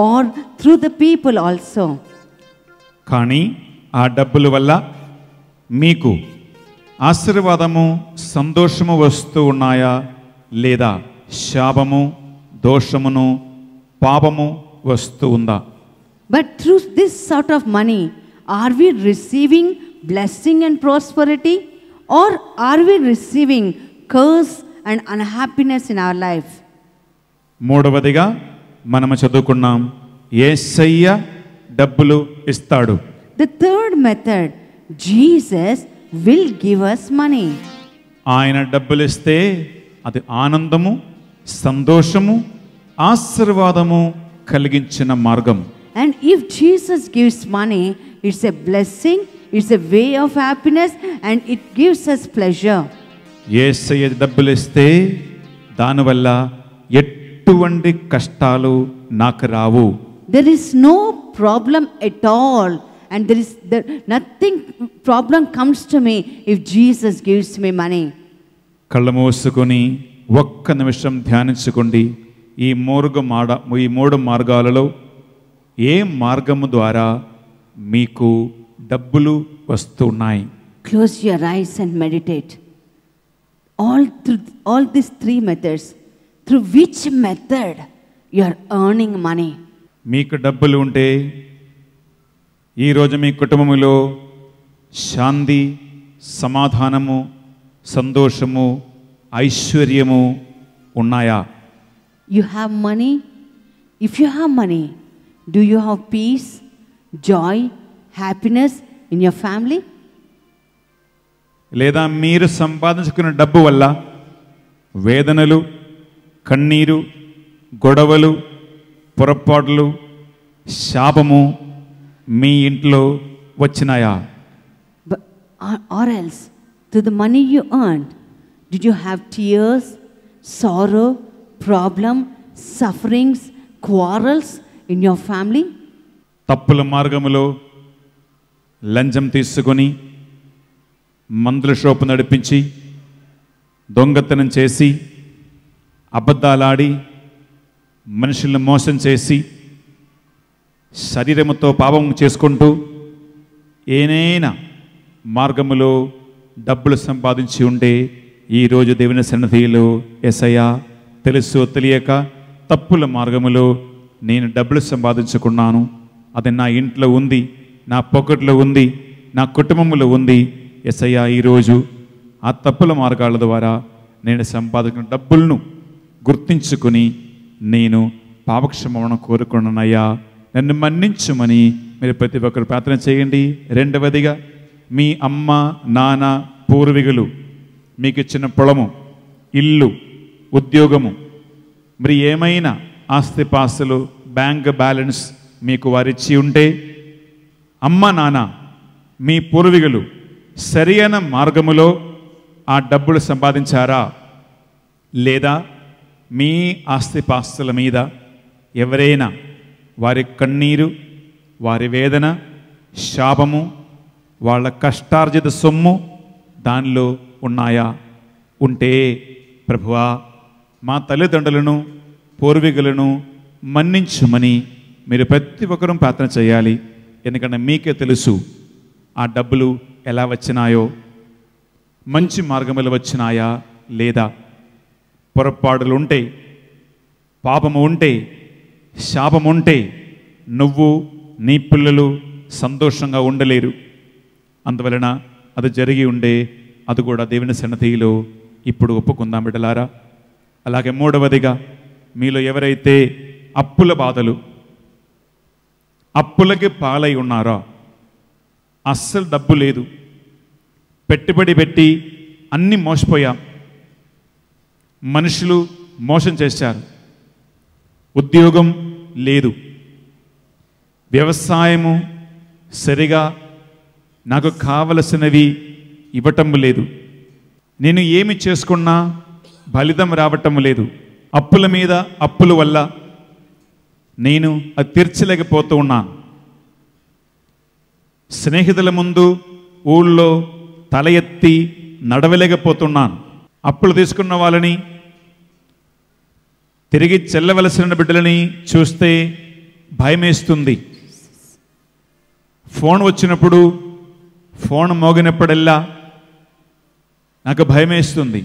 or through the people also. కానీ ఆ డబ్బుల వల్ల మీకు ఆశీర్వాదము, సంతోషము వస్తూ ఉన్నాయా లేదా శాపము, దోషమును, పాపము వస్తూ ఉందా? But through this sort of money, are we receiving blessing and prosperity, or are we receiving curse and unhappiness in our life. మూడవదిగా మనము చదువుకున్నాం, యేసయ్య డబ్బులు ఇస్తాడు. The third method, Jesus will give us money. ఆయన డబ్బులు ఇస్తే అది ఆనందము, సంతోషము, ఆశీర్వాదము కలిగించిన మార్గం. And if Jesus gives money, it's a blessing, it's a way of happiness, and it gives us pleasure. యేసయ్య డబ్బులు ఇస్తే దానివల్ల ఎటువంటి కష్టాలు నాకు రావు. There is no problem at all, and nothing problem comes to me if Jesus gives me money. కళ్ళు మూసుకొని ఒక్క నిమిషం ధ్యానించుకోండి. ఈ మూడు మార్గాలలో ఏ మార్గము ద్వారా మీకు డబ్బులు వస్తున్నాయి? Close your eyes and meditate. All these three methods, through which method you are earning money? మీకు డబ్బులు ఉంటే ఈరోజు మీ కుటుంబంలో శాంతి, సమాధానము, సంతోషము, ఐశ్వర్యము ఉన్నాయా? You have money? If you have money, do you have peace, joy, happiness in your family? లేదా మీరు సంపాదించుకున్న డబ్బు వల్ల వేదనలు, కన్నీరు, గొడవలు, పొరపాట్లు, శాపము మీ ఇంట్లో వచ్చినాయా? Or else, through the money you earned, did you have tears, sorrow, problem, sufferings, quarrels in your family? తప్పుల మార్గములో లంచం తీసుకొని, మందుల షాపు నడిపించి, దొంగతనం చేసి, అబద్ధాలాడి, మనుషులను మోసం చేసి, శరీరముతో పాపం చేసుకుంటూ ఏనైనా మార్గములో డబ్బులు సంపాదించి ఉంటే ఈరోజు దేవుని సన్నిధిలో యేసయ్యా తెలుసో తెలియక తప్పుల మార్గములో నేను డబ్బులు సంపాదించుకున్నాను, అది నా ఇంట్లో ఉంది, నా పాకెట్లో ఉంది, నా కుటుంబంలో ఉంది. యేసయ్యా ఈరోజు ఆ తప్పుల మార్గాల ద్వారా నేను సంపాదించిన డబ్బులను గుర్తించుకొని నేను పాపక్షమాపణ కోరుకున్నానయ్యా, నన్ను మన్నించుమని మీరు ప్రతి ఒక్కరు ప్రార్థన చేయండి. రెండవదిగా, మీ అమ్మ, నాన్న, పూర్వీకులు మీకు ఇచ్చిన పొలము, ఇల్లు, ఉద్యోగము, మరి ఏమైనా ఆస్తిపాస్తులు, బ్యాంక్ బ్యాలెన్స్ మీకు వారిచ్చి ఉంటే, అమ్మ, నాన్న, మీ పూర్వీకులు సరైన మార్గములో ఆ డబ్బులు సంపాదించారా? లేదా మీ ఆస్తిపాస్తుల మీద ఎవరైనా వారి కన్నీరు, వారి వేదన, శాపము, వాళ్ళ కష్టార్జిత సొమ్ము దానిలో ఉన్నాయా? ఉంటే ప్రభువా మా తల్లిదండ్రులను, పూర్వీకులను మన్నించుమని మీరు ప్రతి ఒక్కరూ ప్రార్థన చేయాలి. ఎందుకంటే మీకే తెలుసు ఆ డబ్బులు ఎలా వచ్చినాయో, మంచి మార్గములు వచ్చినాయా లేదా. పొరపాటులు ఉంటే, పాపము ఉంటే, శాపము ఉంటే నువ్వు, నీ పిల్లలు సంతోషంగా ఉండలేరు. అందువలన అది జరిగి ఉండే అది కూడా దేవుని సన్నిధిలో ఇప్పుడు ఒప్పుకుందాం బిడ్డలారా. అలాగే మూడవదిగా, మీలో ఎవరైతే అప్పుల బాధలు, అప్పులకి పాలై ఉన్నారో, అస్సలు డబ్బు లేదు, పెట్టుబడి పెట్టి అన్నీ మోసపోయాం, మనుషులు మోసం చేశారు, ఉద్యోగం లేదు, వ్యవసాయము సరిగా నాకు కావలసినవి ఇవ్వటం లేదు, నేను ఏమి చేసుకున్నా ఫలితం రావటం లేదు, అప్పుల మీద అప్పుల వల్ల నేను అది తీర్చలేకపోతూ ఉన్నాను, స్నేహితుల ముందు ఊళ్ళో తల ఎత్తి నడవలేకపోతున్నాను, అప్పులు తీసుకున్న వాళ్ళని, తిరిగి చెల్లవలసిన బిడ్డలని చూస్తే భయమేస్తుంది, ఫోన్ వచ్చినప్పుడు, ఫోన్ మోగినప్పుడల్లా నాకు భయమేస్తుంది,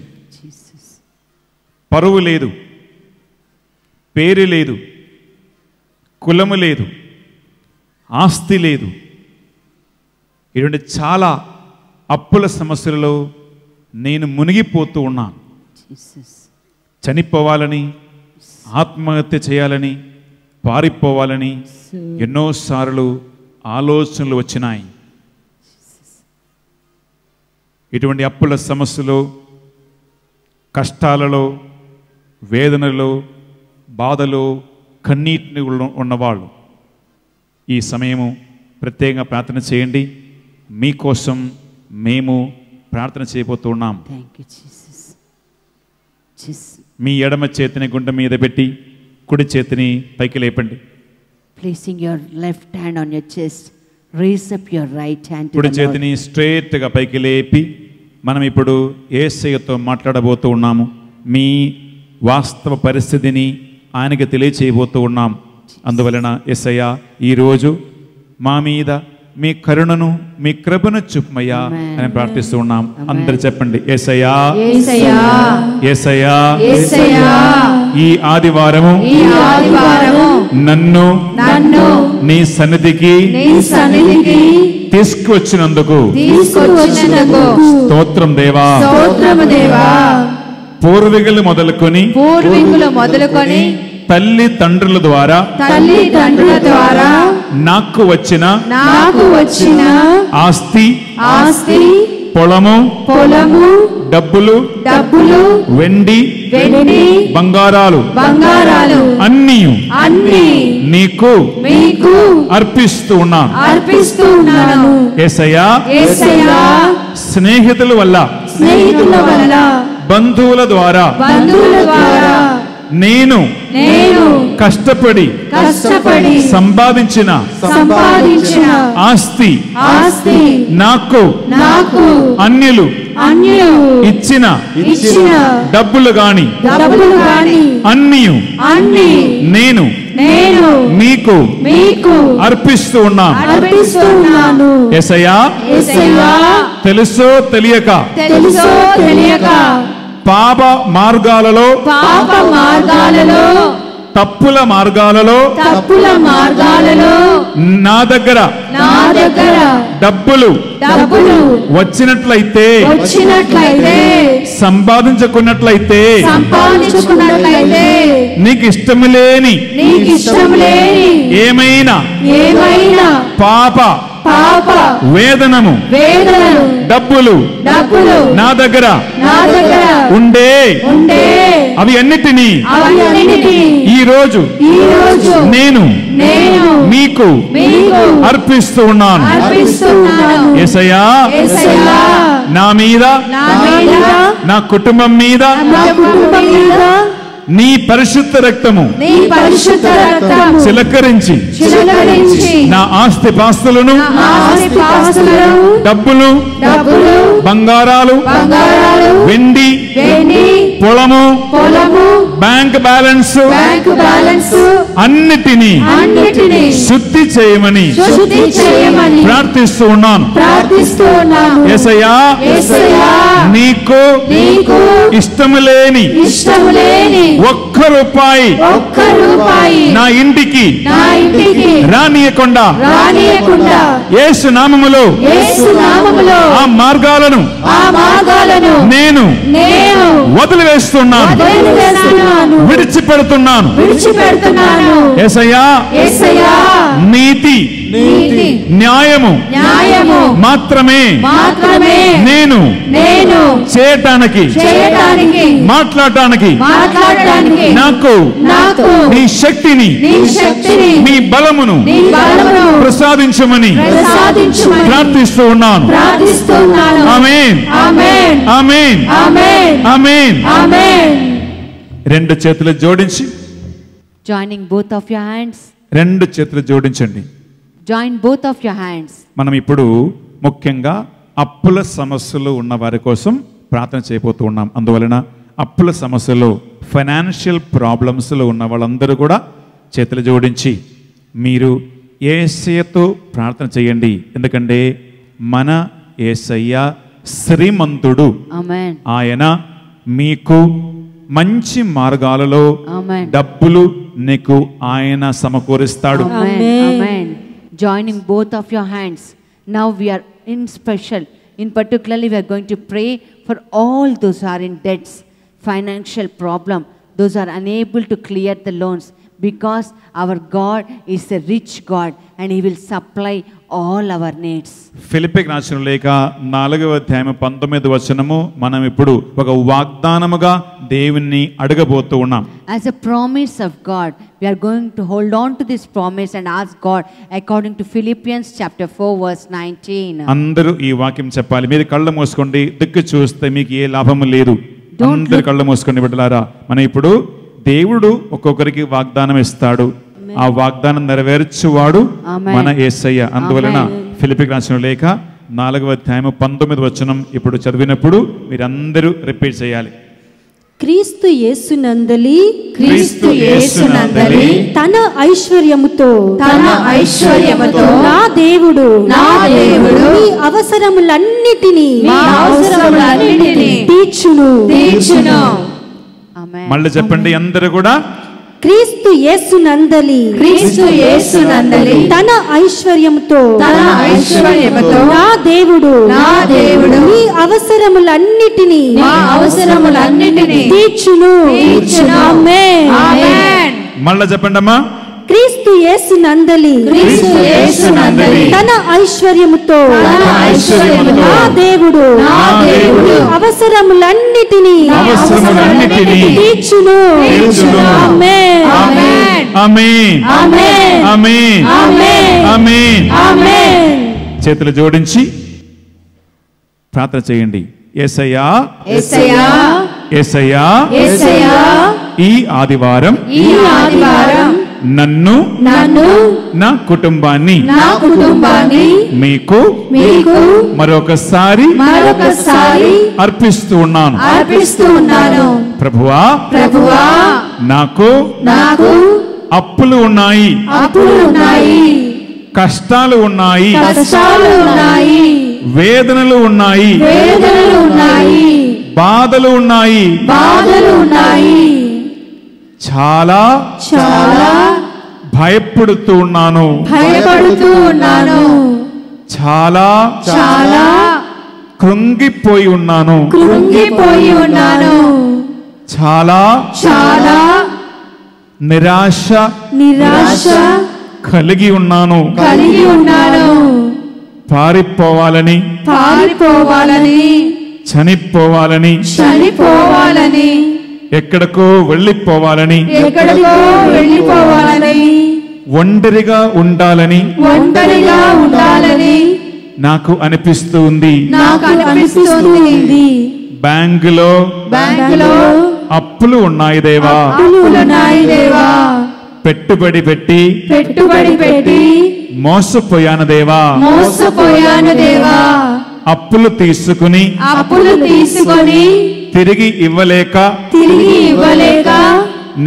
పరువు లేదు, పేరు లేదు, కులము లేదు, ఆస్తి లేదు. ఇటువంటి చాలా అప్పుల సమస్యలలో నేను మునిగిపోతూ ఉన్నాను. చనిపోవాలని, ఆత్మహత్య చేయాలని, పారిపోవాలని ఎన్నోసార్లు ఆలోచనలు వచ్చినాయి. ఇటువంటి అప్పుల సమస్యలో, కష్టాలలో, వేదనలో, బాధలో, కన్నీటిని ఉన్నవాళ్ళు ఈ సమయము ప్రత్యేకంగా ప్రార్థన చేయండి. మీకోసం మేము ప్రార్థన చేయబోతున్నాం. మీ ఎడమ చేతిని గుండె మీద పెట్టి కుడి చేతిని పైకి లేపండి. Placing your left hand on your chest, raise up your right hand to కుడి the చేతిని Lord. స్ట్రైట్ గా పైకి లేపి మనం ఇప్పుడు యేసయ్యతో మాట్లాడబోతూ ఉన్నాము. మీ వాస్తవ పరిస్థితిని ఆయనకి తెలియచేయబోతూ ఉన్నాం. అందువలన యేసయ్య ఈరోజు మా మీద మీ కరుణను, మీ కృపను చూపమయ్యా అని ప్రార్థిస్తూ ఉన్నాం. అందరు చెప్పండి, యేసయ్యా, యేసయ్యా, యేసయ్యా, యేసయ్యా, ఈ ఆదివారము నన్ను నీ సన్నిధికి తీసుకువచ్చినందుకు స్తోత్రం దేవా. పూర్వీకులు మొదలుకొని తల్లిదండ్రుల ద్వారా నాకు వచ్చిన ఆస్తి, పొలము, డబ్బులు, వెండి, బంగారాలు అన్నీ నీకు అర్పిస్తూ ఉన్నాను. యేసయ్యా, స్నేహితుల వల్ల, బంధువుల ద్వారా నేను కష్టపడి సంపాదించిన ఆస్తి నాకు అన్యులు ఇచ్చిన డబ్బులు గాని అన్నీ నేను మీకు అర్పిస్తూ ఉన్నాను. యేసయ్యా, తెలుసో తెలియక పాప మార్గాలలో, తప్పుల మార్గాలలో నా దగ్గర డబ్బులు వచ్చినట్లయితే, సంపాదించుకున్నట్లయితే నీకు ఇష్టము లేని ఏమైనా పాప వేదనము డబ్బులు నా దగ్గర ఉండే అవి అన్నిటినీ ఈ రోజు నేను మీకు అర్పిస్తూ ఉన్నాను. యేసయ్యా, నా మీద, నా కుటుంబం మీద నీ పరిశుద్ధ రక్తము చిలకరించి నా ఆస్తి పాస్తులను, డబ్బులు, బంగారాలు, వెండి, పొలము, బ్యాంక్ బ్యాలెన్స్ అన్నిటినీ శుద్ధి చేయమని ప్రార్థిస్తూ ఉన్నాను. యేసయ్యా, నీకు ఇష్టము లేని ఒక్క రూపాయి నా ఇంటికి రానియకుండా యేసు నామములో ఆ మార్గాలను నేను వదిలివేస్తున్నాను, విడిచిపెడుతున్నాను. యేసయ్యా, నీతి న్యాయము మాత్రమే నేను చేయటానికి మాట్లాడటానికి నాకు నీ శక్తిని, నీ బలమును ప్రసాదించమని ప్రార్థిస్తూ ఉన్నాను. ఆమేన్, ఆమేన్, ఆమేన్. రెండు చేతులు జోడించి, joining both of your hands, రెండు చేతులు జోడించండి. join both of your hands. మనం ఇప్పుడు ముఖ్యంగా అప్పుల సమస్యలు ఉన్న వారి కోసం ప్రార్థన చేయబోతూ ఉన్నాం. అందువలన అప్పుల సమస్యలు, ఫైనాన్షియల్ ప్రాబ్లమ్స్లో ఉన్న వాళ్ళందరూ కూడా చేతులు జోడించి మీరు యేసయ్యతో ప్రార్థన చేయండి. ఎందుకంటే మన యేసయ్య శ్రీమంతుడు. ఆయన మీకు మంచి మార్గాలలో డబ్బులు నీకు ఆయన సమకూరుస్తాడు. Joining both of your hands. Now we are in special. In particularly we are going to pray for all those who are in debts. financial problem, those are unable to clear the loans, because our God is a rich God and He will supply all our needs. ఫిలిప్పీకి రాసిన లేఖ 4వ అధ్యాయం 19వ వచనము మనం ఇప్పుడు ఒక వాగ్దానముగా దేవుణ్ణి అడగబోతూ ఉన్నాం. As a promise of God, we are going to hold on to this promise and ask God according to Philippians chapter 4 verse 19. అందరూ ఈ వాక్యం చెప్పాలి. మీరు కళ్ళు మూసుకోండి, దిక్కు చూస్తే మీకు ఏ లాభము లేదు. అందరు కళ్ళు మూసుకోండి బిడ్డలారా. మనం ఇప్పుడు దేవుడు ఒక్కొక్కరికి వాగ్దానం ఇస్తాడు. ఆ వాగ్దానం నెరవేర్చువాడు మన యేసయ్య. అందువలన ఫిలిప్పీకి రాసిన లేఖ 4వ అధ్యాయం 19వ వచనం ఇప్పుడు చదివినప్పుడు మీరందరూ రిపీట్ చేయాలి. క్రీస్తు యేసునందలి తన ఐశ్వర్యముతో నా దేవుడు మీ అవసరములన్నిటినీ తీర్చును. మళ్ళీ చెప్పండి అందరూ కూడా. క్రీస్తు యేసునందలి తన ఐశ్వర్యముతో నా దేవుడు మీ అవసరములన్నిటినీ తీర్చును. ఆమేన్. మళ్ళీ చెప్పండి అమ్మా. క్రీస్తు యేసునందలి తన ఐశ్వర్యముతో నా దేవుడు అవసరములన్నిటినీ తీర్చును. ఆమేన్. ఆమేన్. ఆమేన్. ఆమేన్. చేతులు జోడించి ప్రార్థన చేయండి. యేసయ్యా యేసయ్యా ఈ ఆదివారం నన్ను నా కుటుంబాన్ని మీకు మరొకసారి అర్పిస్తూ ఉన్నాను. ప్రభువా నాకు అప్పులు ఉన్నాయి, కష్టాలు ఉన్నాయి, వేదనలు ఉన్నాయి, బాధలు ఉన్నాయి, చాలా భయపడుతూ ఉన్నాను, చాలా కృంగిపోయి ఉన్నాను, చాలా నిరాశ కలిగి ఉన్నాను. పారిపోవాలని చనిపోవాలని ఎక్కడికో వెళ్ళిపోవాలని ఒంటరిగా ఉండాలని నాకు అనిపిస్తూ ఉంది. బ్యాంకులో అప్పులు ఉన్నాయి దేవా, పెట్టుబడి పెట్టి మోసపోయాను దేవా, అప్పులు తీసుకుని తిరిగి ఇవ్వలేక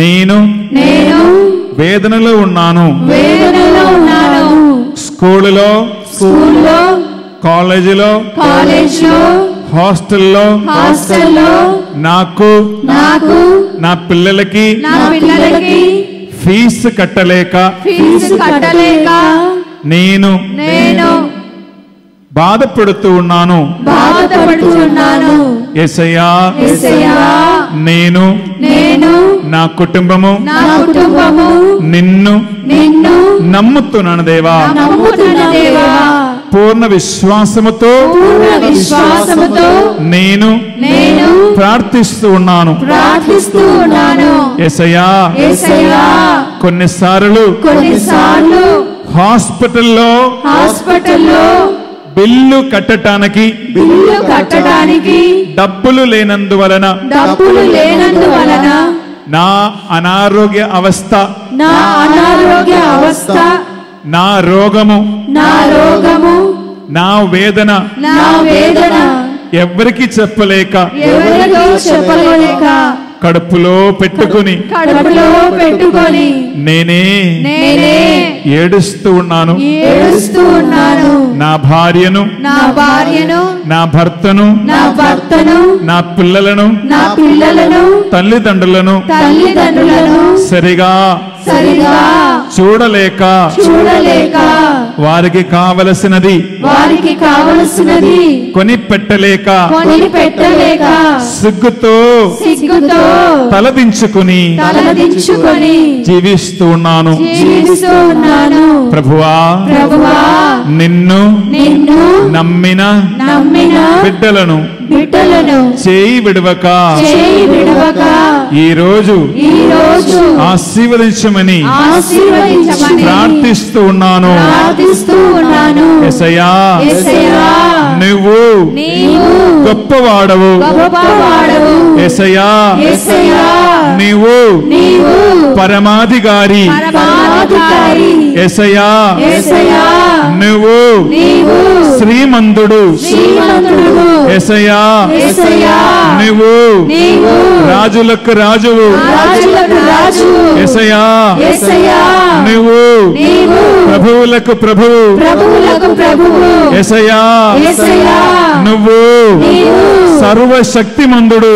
నేను వేదనలో ఉన్నాను. స్కూలులో కాలేజీలో హాస్టల్లో నాకు నా పిల్లలకి ఫీజు కట్టలేక నేను బాధపడుతూ ఉన్నాను. యేసయ్యా నేను నా కుటుంబము నిన్ను నమ్ముతున్నాను దేవా. పూర్ణ విశ్వాసముతో నేను ప్రార్థిస్తూ ఉన్నాను. యేసయ్యా కొన్నిసార్లు హాస్పిటల్లో బిల్లు కట్టడానికి డబ్బులు లేనందువలన నా అనారోగ్య అవస్థ, నా రోగము, నా వేదన ఎవరికి చెప్పలేక కడుపులో పెట్టుకుని నేనే ఏడుస్తూ ఉన్నాను. నా భార్యను, నా భర్తను, నా పిల్లలను, తల్లిదండ్రులను సరిగా చూడలేక వారికి కావలసినది కొనిపెట్టలేక సిగ్గుతో తలదించుకుని జీవిస్తూ ఉన్నాను. ప్రభువా, నిన్ను నమ్మిన బిడ్డలను చేయి విడవక ఈ రోజు ఆశీర్వదించమని ప్రార్థిస్తూ ఉన్నాను. యేసయ్యా, నువ్వు గొప్పవాడవు. యేసయ్యా, నీవు పరమాధికారి. యేసయ్యా, నువ్వు శ్రీమంతుడు. యేసయ్యా, నువ్వు రాజులకు రాజువు. యేసయ్యా, నువ్వు ప్రభువులకు ప్రభువు. యేసయ్యా, నువ్వు సర్వశక్తిమంతుడు.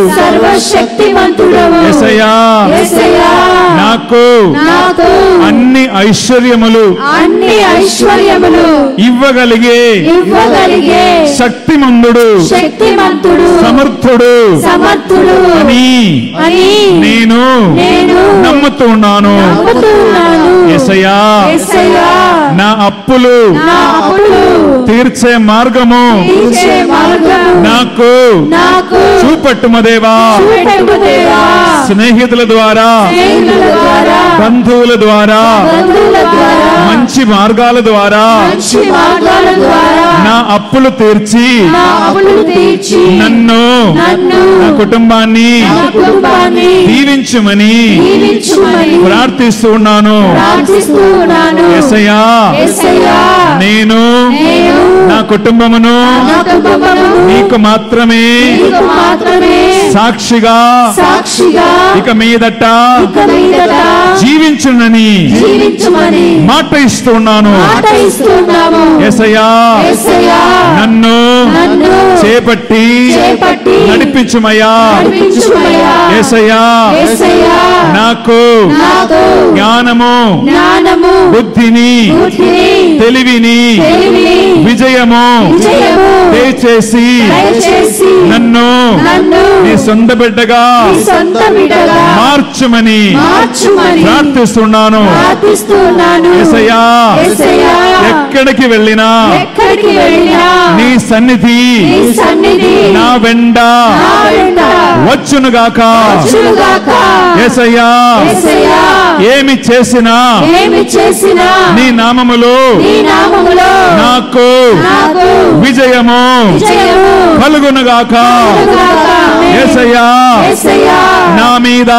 యేసయ్యా, నాకు అన్ని ఐశ్వర్యములు ఇవ్వగలిగే శక్తిమంతుడు, సమర్థుడు అని నేను నమ్ముతూ ఉన్నాను. యేసయ్యా, నా అప్పులు తీర్చే మార్గము నాకు చూపెట్టుము దేవా. స్నేహితుల ద్వారా, బంధువుల ద్వారా, మంచి మార్గాల ద్వారా నా అప్పులు తీర్చి నన్ను, నా కుటుంబాన్ని దీవించుమని ప్రార్థిస్తూ ఉన్నాను. యేసయ్యా, నేను నా కుటుంబమును నీకు మాత్రమే సాక్షిగా ఇక మీదట జీవించునని మాట ఇస్తున్నాను. యేసయ్యా, నన్ను చేపట్టి నడిపించుమయ్యా. యేసయ్యా, నాకు జ్ఞానము, బుద్ధిని, తెలివిని, విజయము దయచేసి నన్ను నీ సొంత బిడ్డగా మార్చుమని ప్రార్థిస్తున్నాను. యేసయ్యా, ఎక్కడికి వెళ్ళినా నీ సన్నిధి నా వెంట వచ్చునుగాక. యేసయ్యా, ఏమి చేసినా నీ నామములో నాకు విజయము కలుగునుగాక. యేసయ్యా, నా మీద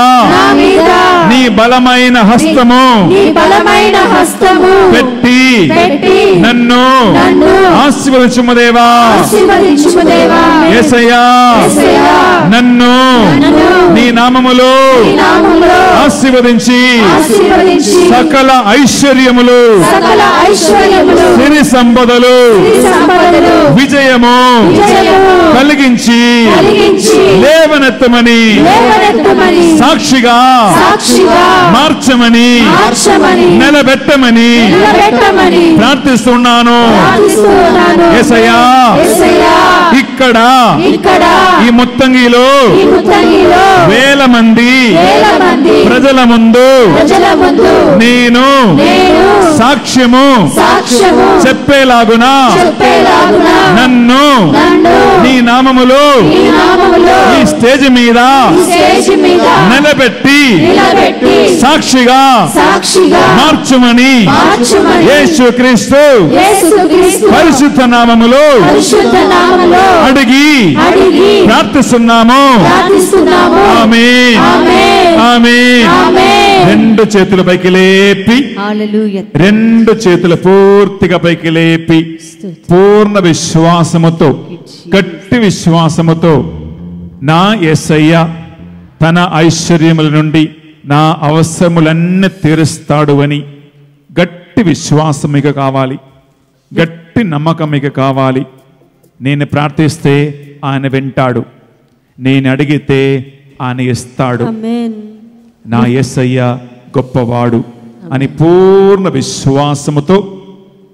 నీ బలమైన హస్తము పెట్టి నన్ను ఆశీర్వదించుము దేవా. యేసయ్యా, నన్ను నీ నామములో ఆశీర్వదించి సకల ఐశ్వర్యములు, సిరి సంపదలు, విజయము కలిగించి లేవనెత్తమని సాక్షిగా మార్చమని నిలబెట్టమని ప్రార్థిస్తున్నాను. యేసయ్యా, ఇక్కడ ఈ ముత్తంగిలో వేల మంది ప్రజల ముందు నేను సాక్ష్యము చెప్పేలాగున నన్ను నీ నామములో ఈ స్టేజ్ మీద నిలబెట్టి సాక్షిగా మార్చుమని యేసుక్రీస్తు పరిశుద్ధ నామములో అడిగి ప్రార్థిస్తున్నాము. ఆమేన్, ఆమేన్. రెండు చేతులు పైకి లేపి, రెండు చేతులు పూర్తిగా పైకి లేపి పూర్ణ విశ్వాసముతో, గట్టి విశ్వాసముతో నా యేసయ్య తన ఐశ్వర్యముల నుండి నా అవసరములన్నీ తీరుస్తాడు అని గట్టి విశ్వాసం మీకు కావాలి, గట్టి నమ్మకం మీకు కావాలి. నేను ప్రార్థిస్తే ఆయన వింటాడు, నేను అడిగితే ఆయన ఇస్తాడు. నా యేసయ్య గొప్పవాడు అని పూర్ణ విశ్వాసముతో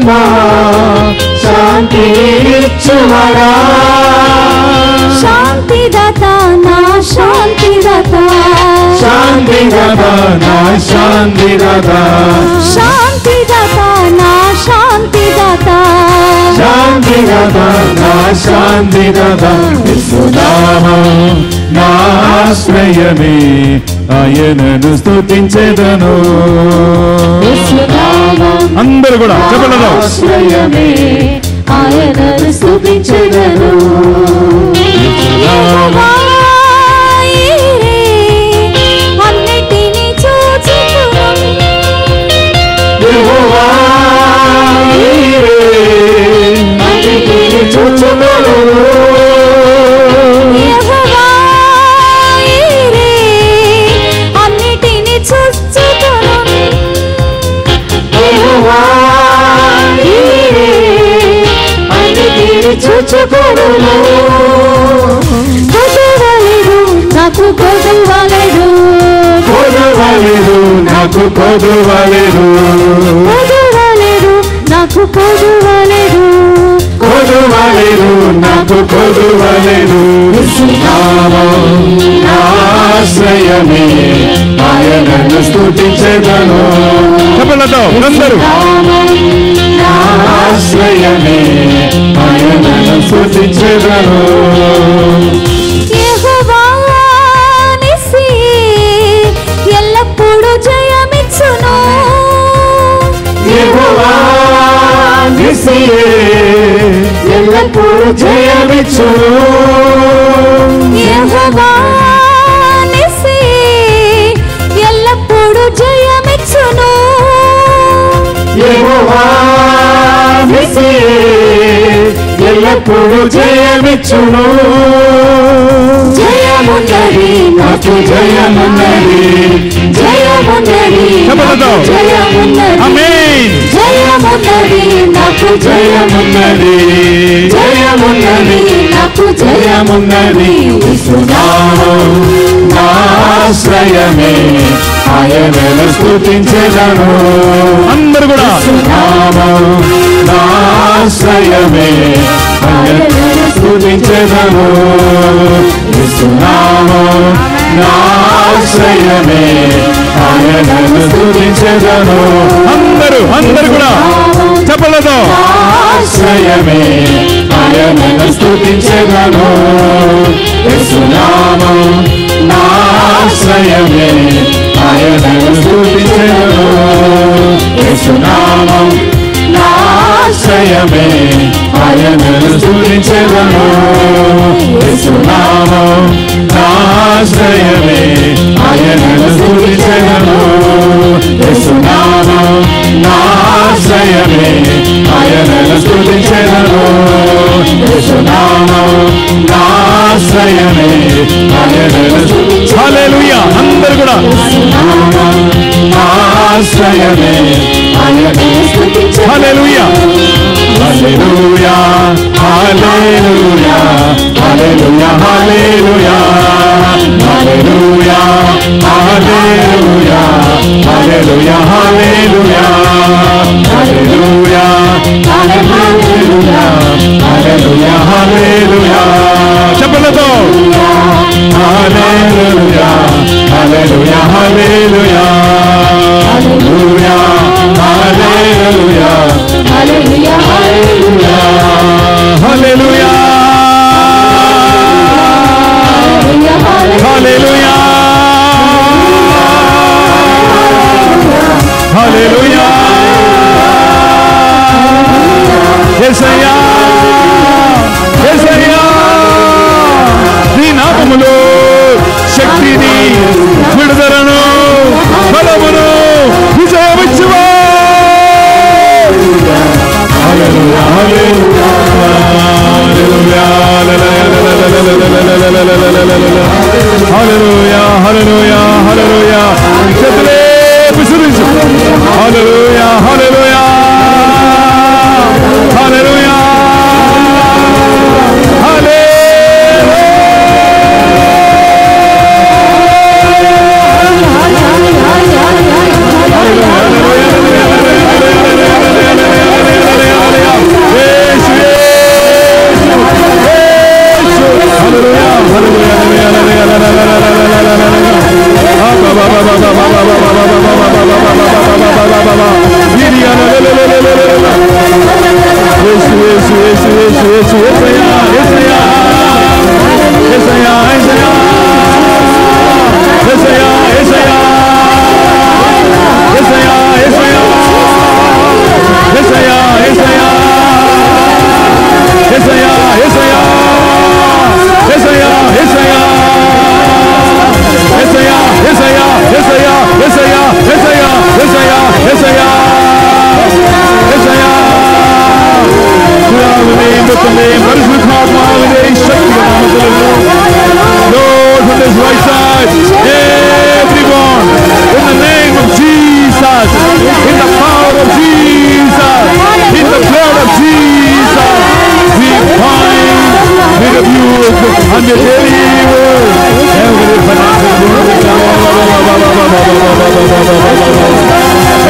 సంతోషించుమా శాంతి ఇచ్చుమరా శాంతిదాత నా శాంతిదాత శాంతిదాత నా శాంతిదాత శాంతిదాత నా శాంతిదాత శాంతిదాత నా శాంతిదాత యేసునామం నా ఆశ్రయమే ఆయనను స్తుతించెదను యేసునామం అందరూ కూడా చెప్పండి ఆశ్రయమే ఆయనను స్తుతించెదను యెహోవా ఈరే అన్నిటిని చూచుచును యెహోవా ఈరే అన్నిటిని చూచుచును యెహోవా ఈరే అన్నిటిని చూచుచును యెహోవా ఈరే అన్నిటిని చూచుకొనును కొదవలేడు నాకు కొదవలేడు కొదవలేడు నాకు కొదవలేడు కొదవలేడు నాకు కొదవలేడు కొదవలేడు నాకు కొదవలేడు యేసునామం నా ఆశ్రయమే ఆయనను స్తుతించెదను చెప్పండి అందరూ నా ఆశ్రయమే ఆయనను స్తుతించెదను యెహోవా నిస్సి ఎల్లప్పుడూ జయమిచ్చును యెహోవా నిస్సియే ఎల్లప్పుడూ జయమిచ్చును యెహోవా నిస్సి ఎల్లప్పుడూ జయమిచ్చును యెహోవా నిస్సియే ఎల్లప్పుడూ జయమిచ్చును జయమున్నది నాకు జయమున్నది జయమున్నది చెప్పండి జయమున్నది ఆమేన్ జయమున్నది నాకు జయమున్నది జయమున్నది నాకు జయమున్నది యేసునామం నా ఆశ్రయమే ఆయనను స్తుతించెదను అందరూ కూడా యేసునామం నా ఆశ్రయమే ఆయనను స్తుతించెదను యేసునామం నా ఆశ్రయమే ఆయనను స్తుతించెదను అందరూ కూడా చెప్పలేదు ఆశ్రయమే ఆయనను స్తుతించెదను యేసునామం నా ఆశ్రయమే ఆయనను స్తుతించెదను యేసునామం నా ఆశ్రయమే ఆయనను స్తుతించెదను యేసునామం నా ఆశ్రయమే ఆయనను స్తుతించెదను యేసునామం నా ఆశ్రయమే ఆయనను స్తుతించెదను యేసునామం నా ఆశ్రయమే ఆయనను హల్లెలూయా అందరూ కూడా నా ఆశ్రయమే ఆయనను స్తుతించెదను హల్లెలూయా hallelujah hallelujah hallelujah hallelujah hallelujah hallelujah hallelujah hallelujah hallelujah hallelujah hallelujah హల్లెలూయా చెప్పలేదు హల్లెలూయా hallelujah hallelujah hallelujah hallelujah hallelujah hallelujah hallelujah hallelujah హల్లెలూయా యేసయ్యా యేసయ్యా నీ నామములో శక్తిని విడుదలను బలమును విజయమిచ్చువా హల్లెలూయా హల్లెలూయా హల్లెలూయా హల్లెలూయా హల్లెలూయా చేతులే విసురించు హల్లెలూయా hallelujah hallelujah hallelujah life. Everyone, in the name of Jesus, in the power of Jesus, in the blood of Jesus, we bind, we rebuke, and we deliver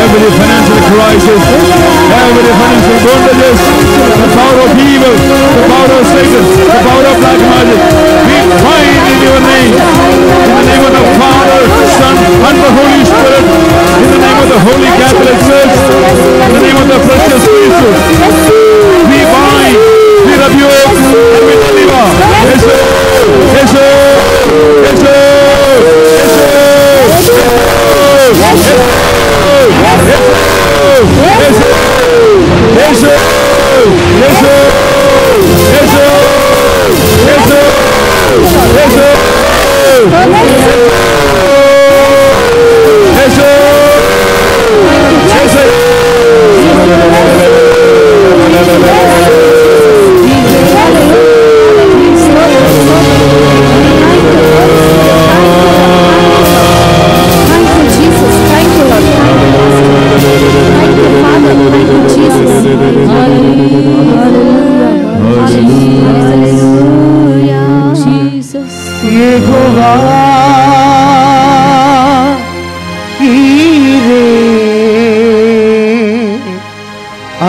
every financial crisis, every financial bondages, the power of evil, the power of Satan, the power of black magic. We bind in your name, in the name of the Father, Son, and the Holy Spirit, in the name of the Holy Catholic Church, in the name of the precious Jesus. We bind, we rebuke, and we deliver. Yes, sir. Yes, sir. Yes, sir. Yes, sir. Yes, sir.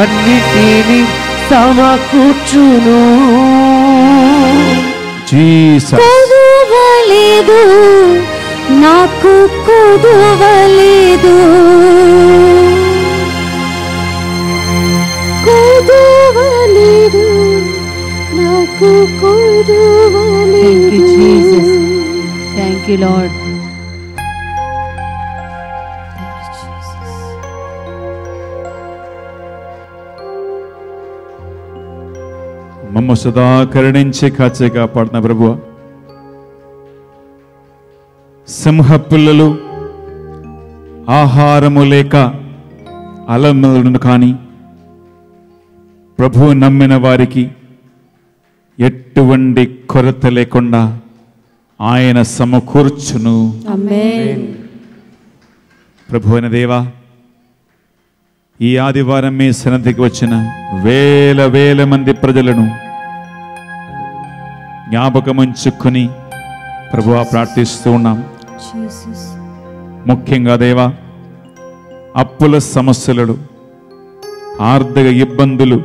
అన్నిటిని సమకూర్చును. కొదువలేదు నాకు కొదువలేదు, కొదువలేదు నాకు కొదువలేదు. Thank you, Lord. మమ్మ సదా కరుణించి కాచే కాపాడుతున్న ప్రభువా, సింహ పిల్లలు ఆహారము లేక అలమలను కానీ ప్రభువు నమ్మిన వారికి ఎటువంటి కొరత లేకుండా ఆయన సమకూర్చును. Amen. ప్రభు అయిన దేవా, ఈ ఆదివారం మీ సన్నిధికి వచ్చిన వేల వేల మంది ప్రజలను జ్ఞాపకముంచుకొని ప్రభువా ప్రార్థిస్తూ ఉన్నాం. ముఖ్యంగా దేవా, అప్పుల సమస్యలు, ఆర్థిక ఇబ్బందులు,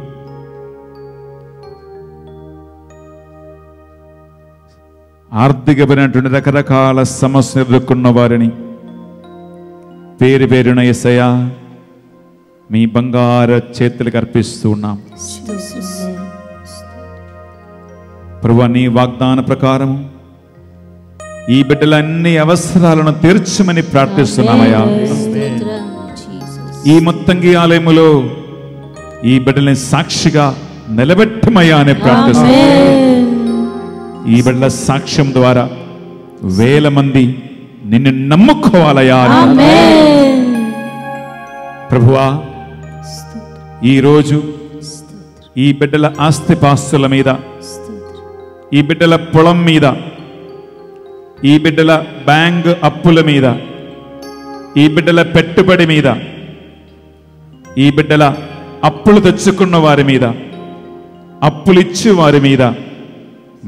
ఆర్థికమైనటువంటి రకరకాల సమస్యలు ఎదుర్కొన్న వారిని పేరు పేరున యేసయ్యా మీ బంగారు చేతులకు అర్పిస్తూ ఉన్నాం. ప్రభువా, నీ వాగ్దాన ప్రకారం ఈ బిడ్డలన్నీ అవసరాలను తీర్చమని ప్రార్థిస్తున్నామయ్యా. ఈ మొత్తంగి ఆలయములో ఈ బిడ్డల్ని సాక్షిగా నిలబెట్టమయ్యా అని ప్రార్థిస్తున్నాం. ఈ బిడ్డల సాక్ష్యం ద్వారా వేల మంది నిన్ను నమ్ముకోవాలయ్యా. ప్రభువా, ఈరోజు ఈ బిడ్డల ఆస్తిపాస్తుల మీద, ఈ బిడ్డల పొలం మీద, ఈ బిడ్డల బ్యాంక్ అప్పుల మీద, ఈ బిడ్డల పెట్టుబడి మీద, ఈ బిడ్డల అప్పులు తెచ్చుకున్న వారి మీద, అప్పులిచ్చి వారి మీద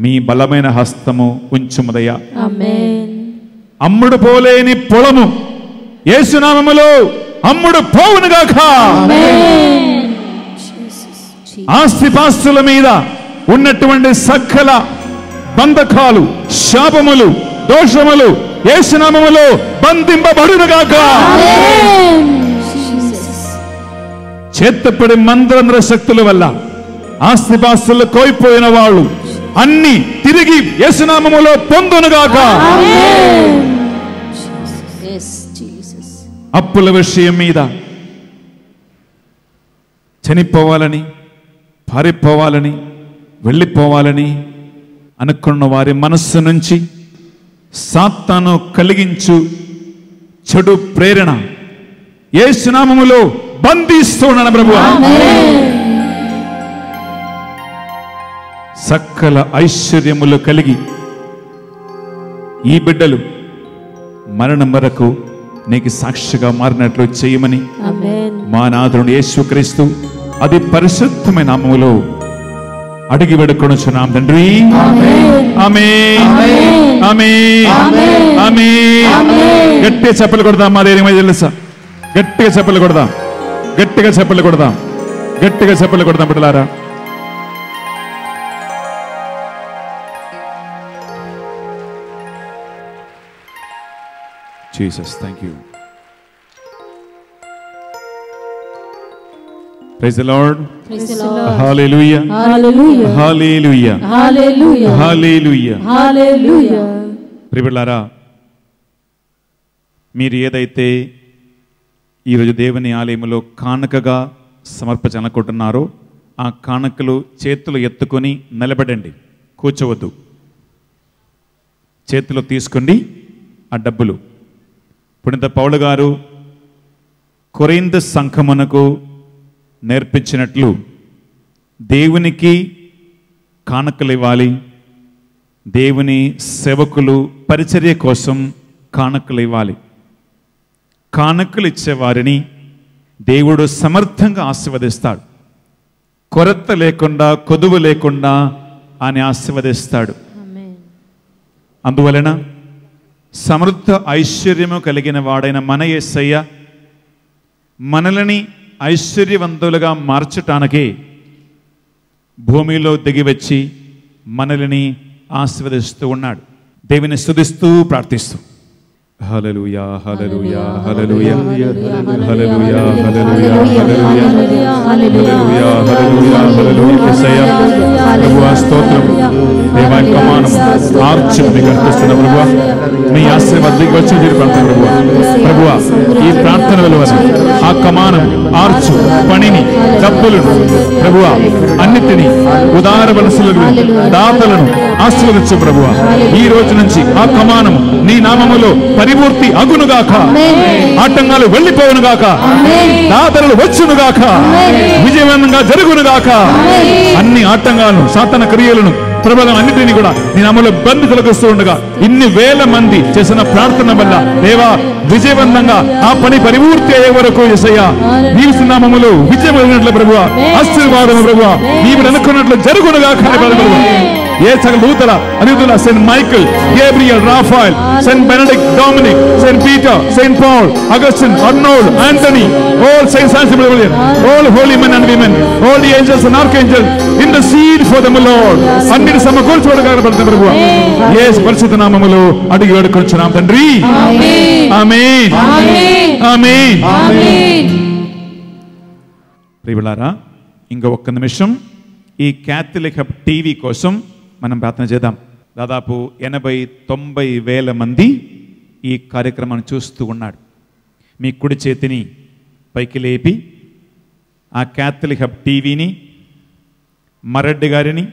మీ బలమైన హస్తము ఉంచుమదయ్యా. అమ్ముడు పోలేని పొలము యేసునామములో అమ్ముడు పోవునుగాక. ఆస్తిపాస్తుల మీద ఉన్నటువంటి సకల బంధకాలు, శాపములు, దోషములు యేసునామములో బంధింపబడునుగాక. చేతపడి మంత్రంద్ర శక్తుల వల్ల ఆస్తిపాస్తులు కోల్పోయిన వాళ్ళు అన్ని తిరిగి యేసునామములో పొందునుగాక. అప్పుల విషయం మీద చనిపోవాలని, పారిపోవాలని, వెళ్ళిపోవాలని అనుకున్న వారి మనస్సు నుంచి సాతాను కలిగించు చెడు ప్రేరణ యేసునామములో బంధిస్తున్నాను ప్రభువా. సకల ఐశ్వర్యములు కలిగి ఈ బిడ్డలు మరణం వరకు నీకు సాక్షిగా మారినట్లు చేయమని మా నాథుడు యేసుక్రీస్తు అది పరిశుద్ధమైన నామములో అడిగి వేడుకొనుచున్నాం తండ్రి. ఆమేన్ ఆమేన్ ఆమేన్. గట్టిగా చప్పట్లు కొడదాం. మాదేమో తెలుసా? గట్టిగా చప్పట్లు కొడదాం. గట్టిగా చప్పట్లు కొడదాం. గట్టిగా చప్పట్లు కొడదాం బిడ్డలారా. Jesus, thank you. Praise the Lord. Praise the Lord. Hallelujah. Hallelujah. Hallelujah. Hallelujah. Hallelujah. Hallelujah. ప్రియబిడ్డలారా, మీరు ఏదైతే ఈరోజు దేవుని ఆలయంలో కానుకగా సమర్పించాలనుకుంటున్నారో ఆ కానుకలు చేతులు ఎత్తుకొని నిలబడండి. కూర్చోవద్దు. చేతిలో తీసుకోండి ఆ డబ్బులు. పునీత పౌలు గారు కొరింథు సంఘమునకు నేర్పించినట్లు దేవునికి కానుకలు ఇవ్వాలి. దేవుని సేవకులు పరిచర్య కోసం కానుకలు ఇవ్వాలి. కానుకలు ఇచ్చేవారిని దేవుడు సమర్థంగా ఆశీర్వదిస్తాడు. కొరత లేకుండా, కొదువు లేకుండా ఆయన ఆశీర్వదిస్తాడు. అందువలన సమృద్ధ ఐశ్వర్యము కలిగిన వాడైన మన యేసయ్య మనల్ని ఐశ్వర్యవంతులుగా మార్చటానికే భూమిలో దిగివచ్చి మనల్ని ఆశీర్వదిస్తూ ఉన్నాడు. దేవుని స్తుతిస్తూ ప్రార్థిస్తూ హల్లెలూయా hallelujah hallelujah hallelujah hallelujah hallelujah hallelujah hallelujah హల్లెలూయా. యేసయ్య ప్రభువా స్తోత్రం. దేవా కమానం ఆర్చి మీకు అర్పిస్తున్న ప్రభువా, మీ ఆశీర్వాదానికి వచ్చి తీర్పడతాం ప్రభువా. ప్రభువా ఈ ప్రార్థన వెలువని ఆ కమానం ఆర్చు పనిని డబ్బులను ప్రభువా అన్నిటినీ ఉదార మనసులను దాతలను ఆశీర్వదించు ప్రభువా. ఈ రోజు నుంచి ఆ కమానము నీ నామములో పరిపూర్తి అగునుగాక, ఆటంకాలు వెళ్ళిపోవునుగాక, దాతలు వచ్చునుగాక, విజయవంతంగా జరుగునుగాక. అన్ని ఆటంకాలను సాతాన క్రియలను ప్రబలం అన్నిటినీ కూడా నీ నామములో బంధు తొలగిస్తూ ఉండగా ఇన్ని వేల మంది చేసిన ప్రార్థన వల్ల దేవా విజయవంతంగా ఆ పని పరిపూర్తి అయ్యే వరకు యేసయ్యా నీవు నామములో విజయమైనట్లు ప్రభువా, ఆశీర్వాదము ప్రభువా నీవు అనుకున్నట్లు జరుగునుగాక. ఏ సకల దూతల అధితుల Saint Michael, Gabriel, Raphael, Saint Benedict, Dominic, Saint Peter, Saint Paul, Augustine, Arnold, Antony, all saints and brethren, all holy men and women, all the angels and archangels intercede for them, Lord. అన్నిటి సమకూర్చుకోవడానికి ప్రభువా యేసు పరిశుద్ధ నామములో అడిగి వేడుకొనుచున్నాం తండ్రి. ఆమేన్ ఆమేన్ ఆమేన్. ప్రియలారా, ఇంకా ఒక్క నిమిషం ఈ క్యాథలిక్ హబ్ టీవీ కోసం మనం ప్రార్థన చేద్దాం. దాదాపు 80-90 వేల మంది ఈ కార్యక్రమాన్ని చూస్తూ ఉన్నాడు. మీ కుడి చేతిని పైకి లేపి ఆ క్యాథలిక్ హబ్ టీవీని, మరెడ్డి గారిని,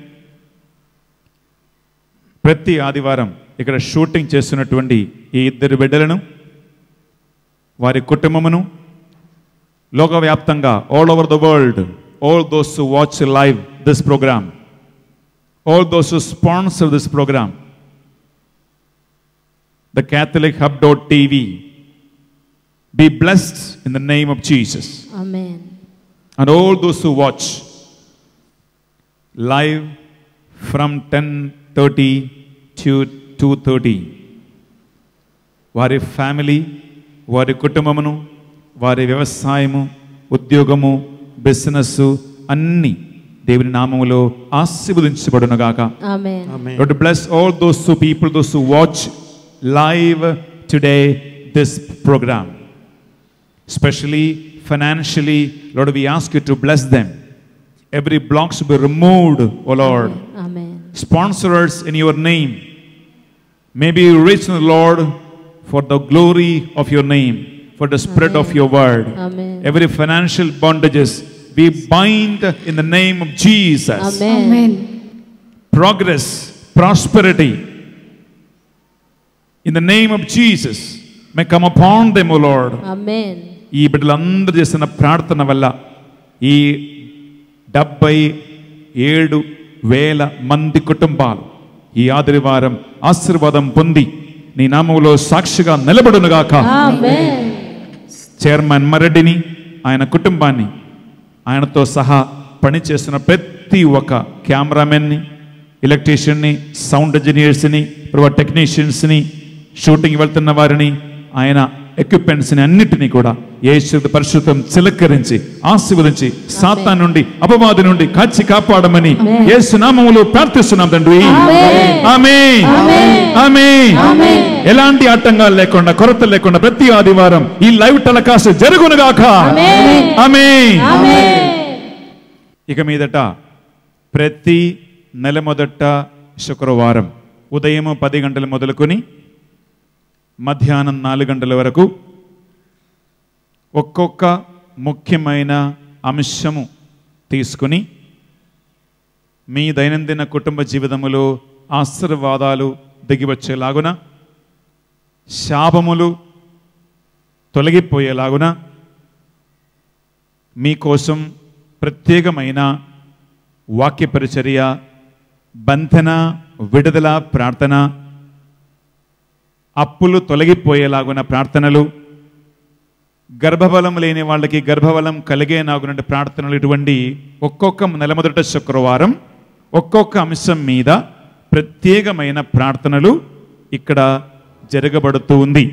ప్రతి ఆదివారం ఇక్కడ షూటింగ్ చేస్తున్నటువంటి ఈ ఇద్దరు బిడ్డలను, వారి కుటుంబమును, లోకవ్యాప్తంగా all over the world, all those who watch live this program, all those who sponsor this program, the Catholic Hub.tv, be blessed in the name of Jesus. Amen. And all those who watch live from 10:30 to 2:30, వారి ఫ్యామిలీ, వారి కుటుంబమును, వారి వ్యవసాయము, ఉద్యోగము, బిజినెస్ అన్ని దేవుని నామములో ఆశీర్వదించబడునుగాక. Amen. Lord, bless all those who people, those who watch live today this program, especially financially. Lord, we ask you to bless them. Every block should be removed, O Lord. Amen. Sponsors in your name may be rich, Lord, for the glory of your name, for the spread of your word. Amen. Every financial bondages we bind in the name of Jesus. Amen. Progress, prosperity in the name of Jesus may come upon them, O Lord. Amen. ఈ బిడ్డలందరూ చేసిన ప్రార్థన వల్ల ఈ 77,000 మంది కుటుంబాలు ఈ ఆదివారం ఆశీర్వాదం పొంది నీ నామములో సాక్షిగా నిలబడునుగాక. చైర్మన్ మరెడ్డిని, ఆయన కుటుంబాన్ని, ఆయనతో సహా పనిచేస్తున్న ప్రతి ఒక్క కెమెరామెన్ని, ఎలక్ట్రీషియన్ని, సౌండ్ ఇంజనీర్స్ని, టెక్నీషియన్స్ని, షూటింగ్ వెళ్తున్న వారిని, ఆయన ఎక్విప్మెంట్స్ని అన్నిటినీ కూడా యేసు పరిశుద్ధం చిలకరించి ఆశీర్వదించి సాతాను నుండి అపవాది నుండి కాచి కాపాడమని యేసు నామములో ప్రార్థిస్తున్నాం తండ్రి. ఆమేన్, ఆమేన్. ఎలాంటి ఆటంకాలు లేకుండా, కొరత లేకుండా ప్రతి ఆదివారం ఈ లైవ్ టెలికాస్ట్ జరుగునుగాక. ఆమేన్. ఇక మీదట ప్రతి నెల మొదట శుక్రవారం ఉదయం 10 గంటలు మొదలుకొని మధ్యాహ్నం 4 గంటల వరకు ఒక్కొక్క ముఖ్యమైన అంశము తీసుకుని మీ దైనందిన కుటుంబ జీవితములో ఆశీర్వాదాలు దిగివచ్చేలాగున, శాపములు తొలగిపోయేలాగున మీకోసం ప్రత్యేకమైన వాక్య పరిచర్య, బంధన విడుదల ప్రార్థన, అప్పులు తొలగిపోయేలాగున ప్రార్థనలు, గర్భబలం లేని వాళ్ళకి గర్భబలం కలిగేలాగున ప్రార్థనలు, ఇటువంటి ఒక్కొక్క నెల మొదట శుక్రవారం ఒక్కొక్క అంశం మీద ప్రత్యేకమైన ప్రార్థనలు ఇక్కడ జరగబడుతూ ఉంది.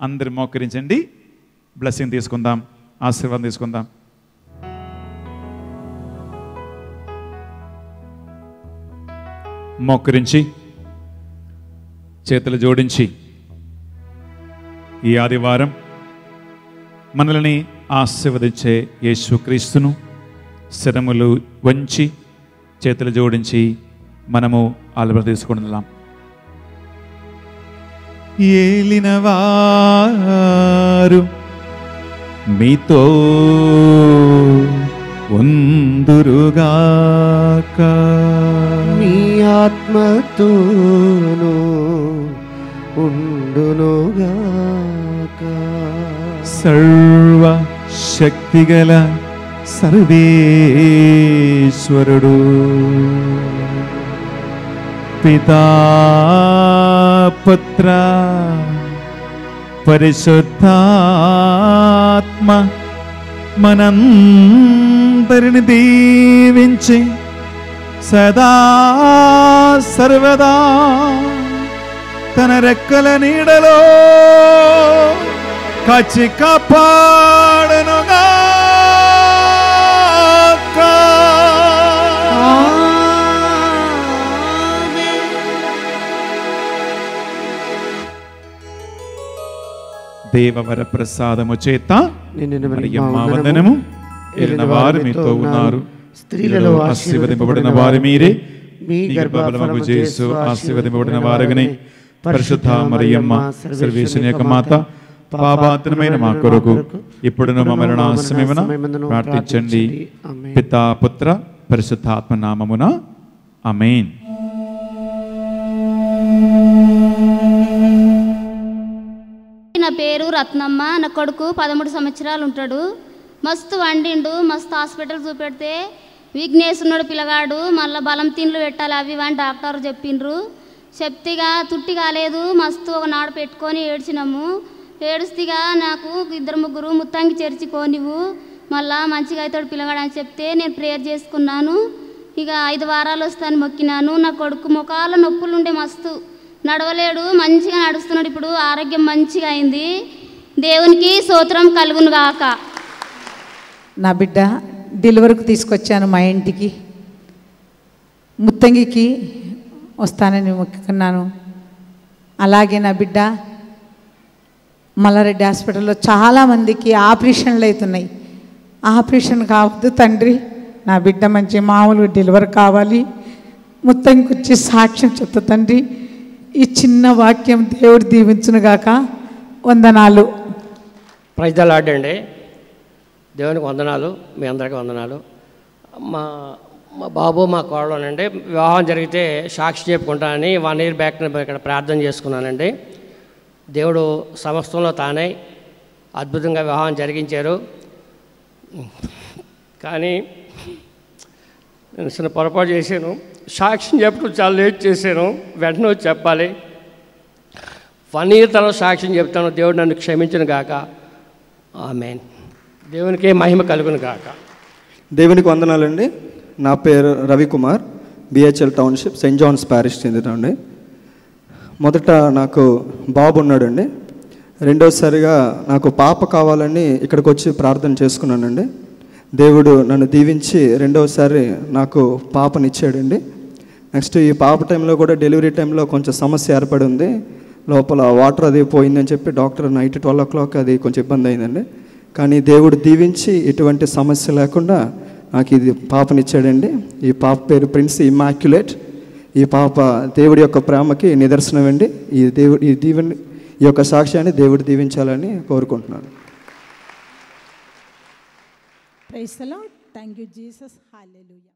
అందరు మోకరించండి, బ్లెస్సింగ్ తీసుకుందాం, ఆశీర్వాదం తీసుకుందాం. మోకరించి చేతులు జోడించి ఈ ఆదివారం మనల్ని ఆశీర్వదించే యేసుక్రీస్తును శరములు వంచి చేతులు జోడించి మనము ఆలబడి తీసుకుందాం. ఏలినవారు మీతో ఉందురుగాక, మీ ఆత్మతోను ఉండునుగాక. సర్వ శక్తిగల సర్వేశ్వరుడు పితా పుత్ర పరిశుద్ధాత్మ మనందరిని దీవించి సదా సర్వదా తన రెక్కల నీడలో కాచి కాపాడనుగాక. దేవవర ప్రసాదము చేత మరియమ్మ వందనము. ఏలిన వారు మీతో ఉన్నారు, స్త్రీలలో ఆశీర్వదింపబడిన వారు మీరే, మీ గర్భఫలము యేసు ఆశీర్వదింపబడిన వారగనే. పరిశుద్ధ మరియమ్మ సర్వేశ్వరుని యొక్క మాత, పాపాత్మమైన మా కొరకు ఇప్పుడును మా మరణాసమయమున ప్రార్థించండి. పితా పుత్ర పరిశుద్ధాత్మ నామమున ఆమేన్. నా పేరు రత్నమ్మ. నా కొడుకు 13 సంవత్సరాలు ఉంటాడు. మస్తు వండిండు, మస్తు హాస్పిటల్ చూపెడితే వీక్నెస్ ఉన్నాడు పిల్లగాడు, మళ్ళీ బలం తిండ్లు పెట్టాలి అవి అని డాక్టర్ చెప్పిండ్రు. చెప్తిగా తుట్టి కాలేదు, మస్తు ఒక నాడు పెట్టుకొని ఏడ్చినాము. ఏడుస్తిగా నాకు 2-3 ముత్తంగి చేర్చుకోనివ్వు, మళ్ళా మంచిగా అవుతాడు పిల్లగాడు అని చెప్తే నేను ప్రేయర్ చేసుకున్నాను. ఇక 5 వారాలు వస్తాను మొక్కినాను. నా కొడుకు ముఖాల నొప్పులు ఉండే, మస్తు నడవలేడు, మంచిగా నడుస్తున్నాడు. ఇప్పుడు ఆరోగ్యం మంచిగా అయింది. దేవునికి స్తోత్రం కలుగును గాక. నా బిడ్డ డెలివరీకి తీసుకొచ్చాను మా ఇంటికి. ముత్తంగికి వస్తానని మొక్కుకున్నాను. అలాగే నా బిడ్డ మల్లారెడ్డి హాస్పిటల్లో చాలామందికి ఆపరేషన్లు అవుతున్నాయి. ఆపరేషన్ కావద్దు తండ్రి, నా బిడ్డ మంచి మామూలు డెలివరీ కావాలి. ముత్తంగికి వచ్చి సాక్ష్యం చెప్తా తండ్రి. ఈ చిన్న వాక్యం దేవుడు దీవించునుగాక. వందనాలు. ప్రైజ్ ది లార్డ్ అండి. దేవునికి వందనాలు, మీ అందరికీ వందనాలు. మా బాబు మా కోడలోనండి వివాహం జరిగితే సాక్షి చెప్పుకుంటానని 1 year బ్యాక్ ఇక్కడ ప్రార్థన చేసుకున్నానండి. దేవుడు సమస్తంలో తానే అద్భుతంగా వివాహం జరిగించారు. కానీ నేను చిన్న పొరపాటు చేశాను. సాక్ష్యం చెప్పడం చాలా లేట్ చేశాను, వెంటనే వచ్చి చెప్పాలి. 1 year తర్వాత సాక్ష్యం చెప్తాను. దేవుడు నన్ను క్షమించును గాక. ఆమేన్. దేవునికే మహిమ కలుగును గాక. దేవునికి వందనాలండి. నా పేరు Ravikumar, BHEL township, Saint John's parish చెందుతాండి. మొదట నాకు బాబు ఉన్నాడండి. రెండోసారిగా నాకు పాప కావాలని ఇక్కడికి వచ్చి ప్రార్థన చేసుకున్నానండి. దేవుడు నన్ను దీవించి రెండోసారి నాకు పాపనిచ్చాడండి. నెక్స్ట్ ఈ పాప టైంలో కూడా డెలివరీ టైంలో కొంచెం సమస్య ఏర్పడి ఉంది. లోపల వాటర్ అది పోయిందని చెప్పి డాక్టర్ నైట్ 12 o'clock అది కొంచెం ఇబ్బంది అయిందండి. కానీ దేవుడు దీవించి ఎటువంటి సమస్య లేకుండా నాకు ఇది పాపనిచ్చాడండి. ఈ పాప పేరు ప్రిన్స్ ఇమ్మాక్యులేట్. ఈ పాప దేవుడి యొక్క ప్రేమకి నిదర్శనం అండి. ఈ యొక్క సాక్ష్యాన్ని దేవుడు దీవించాలని కోరుకుంటున్నాను. Praise the Lord. Thank you Jesus. Hallelujah.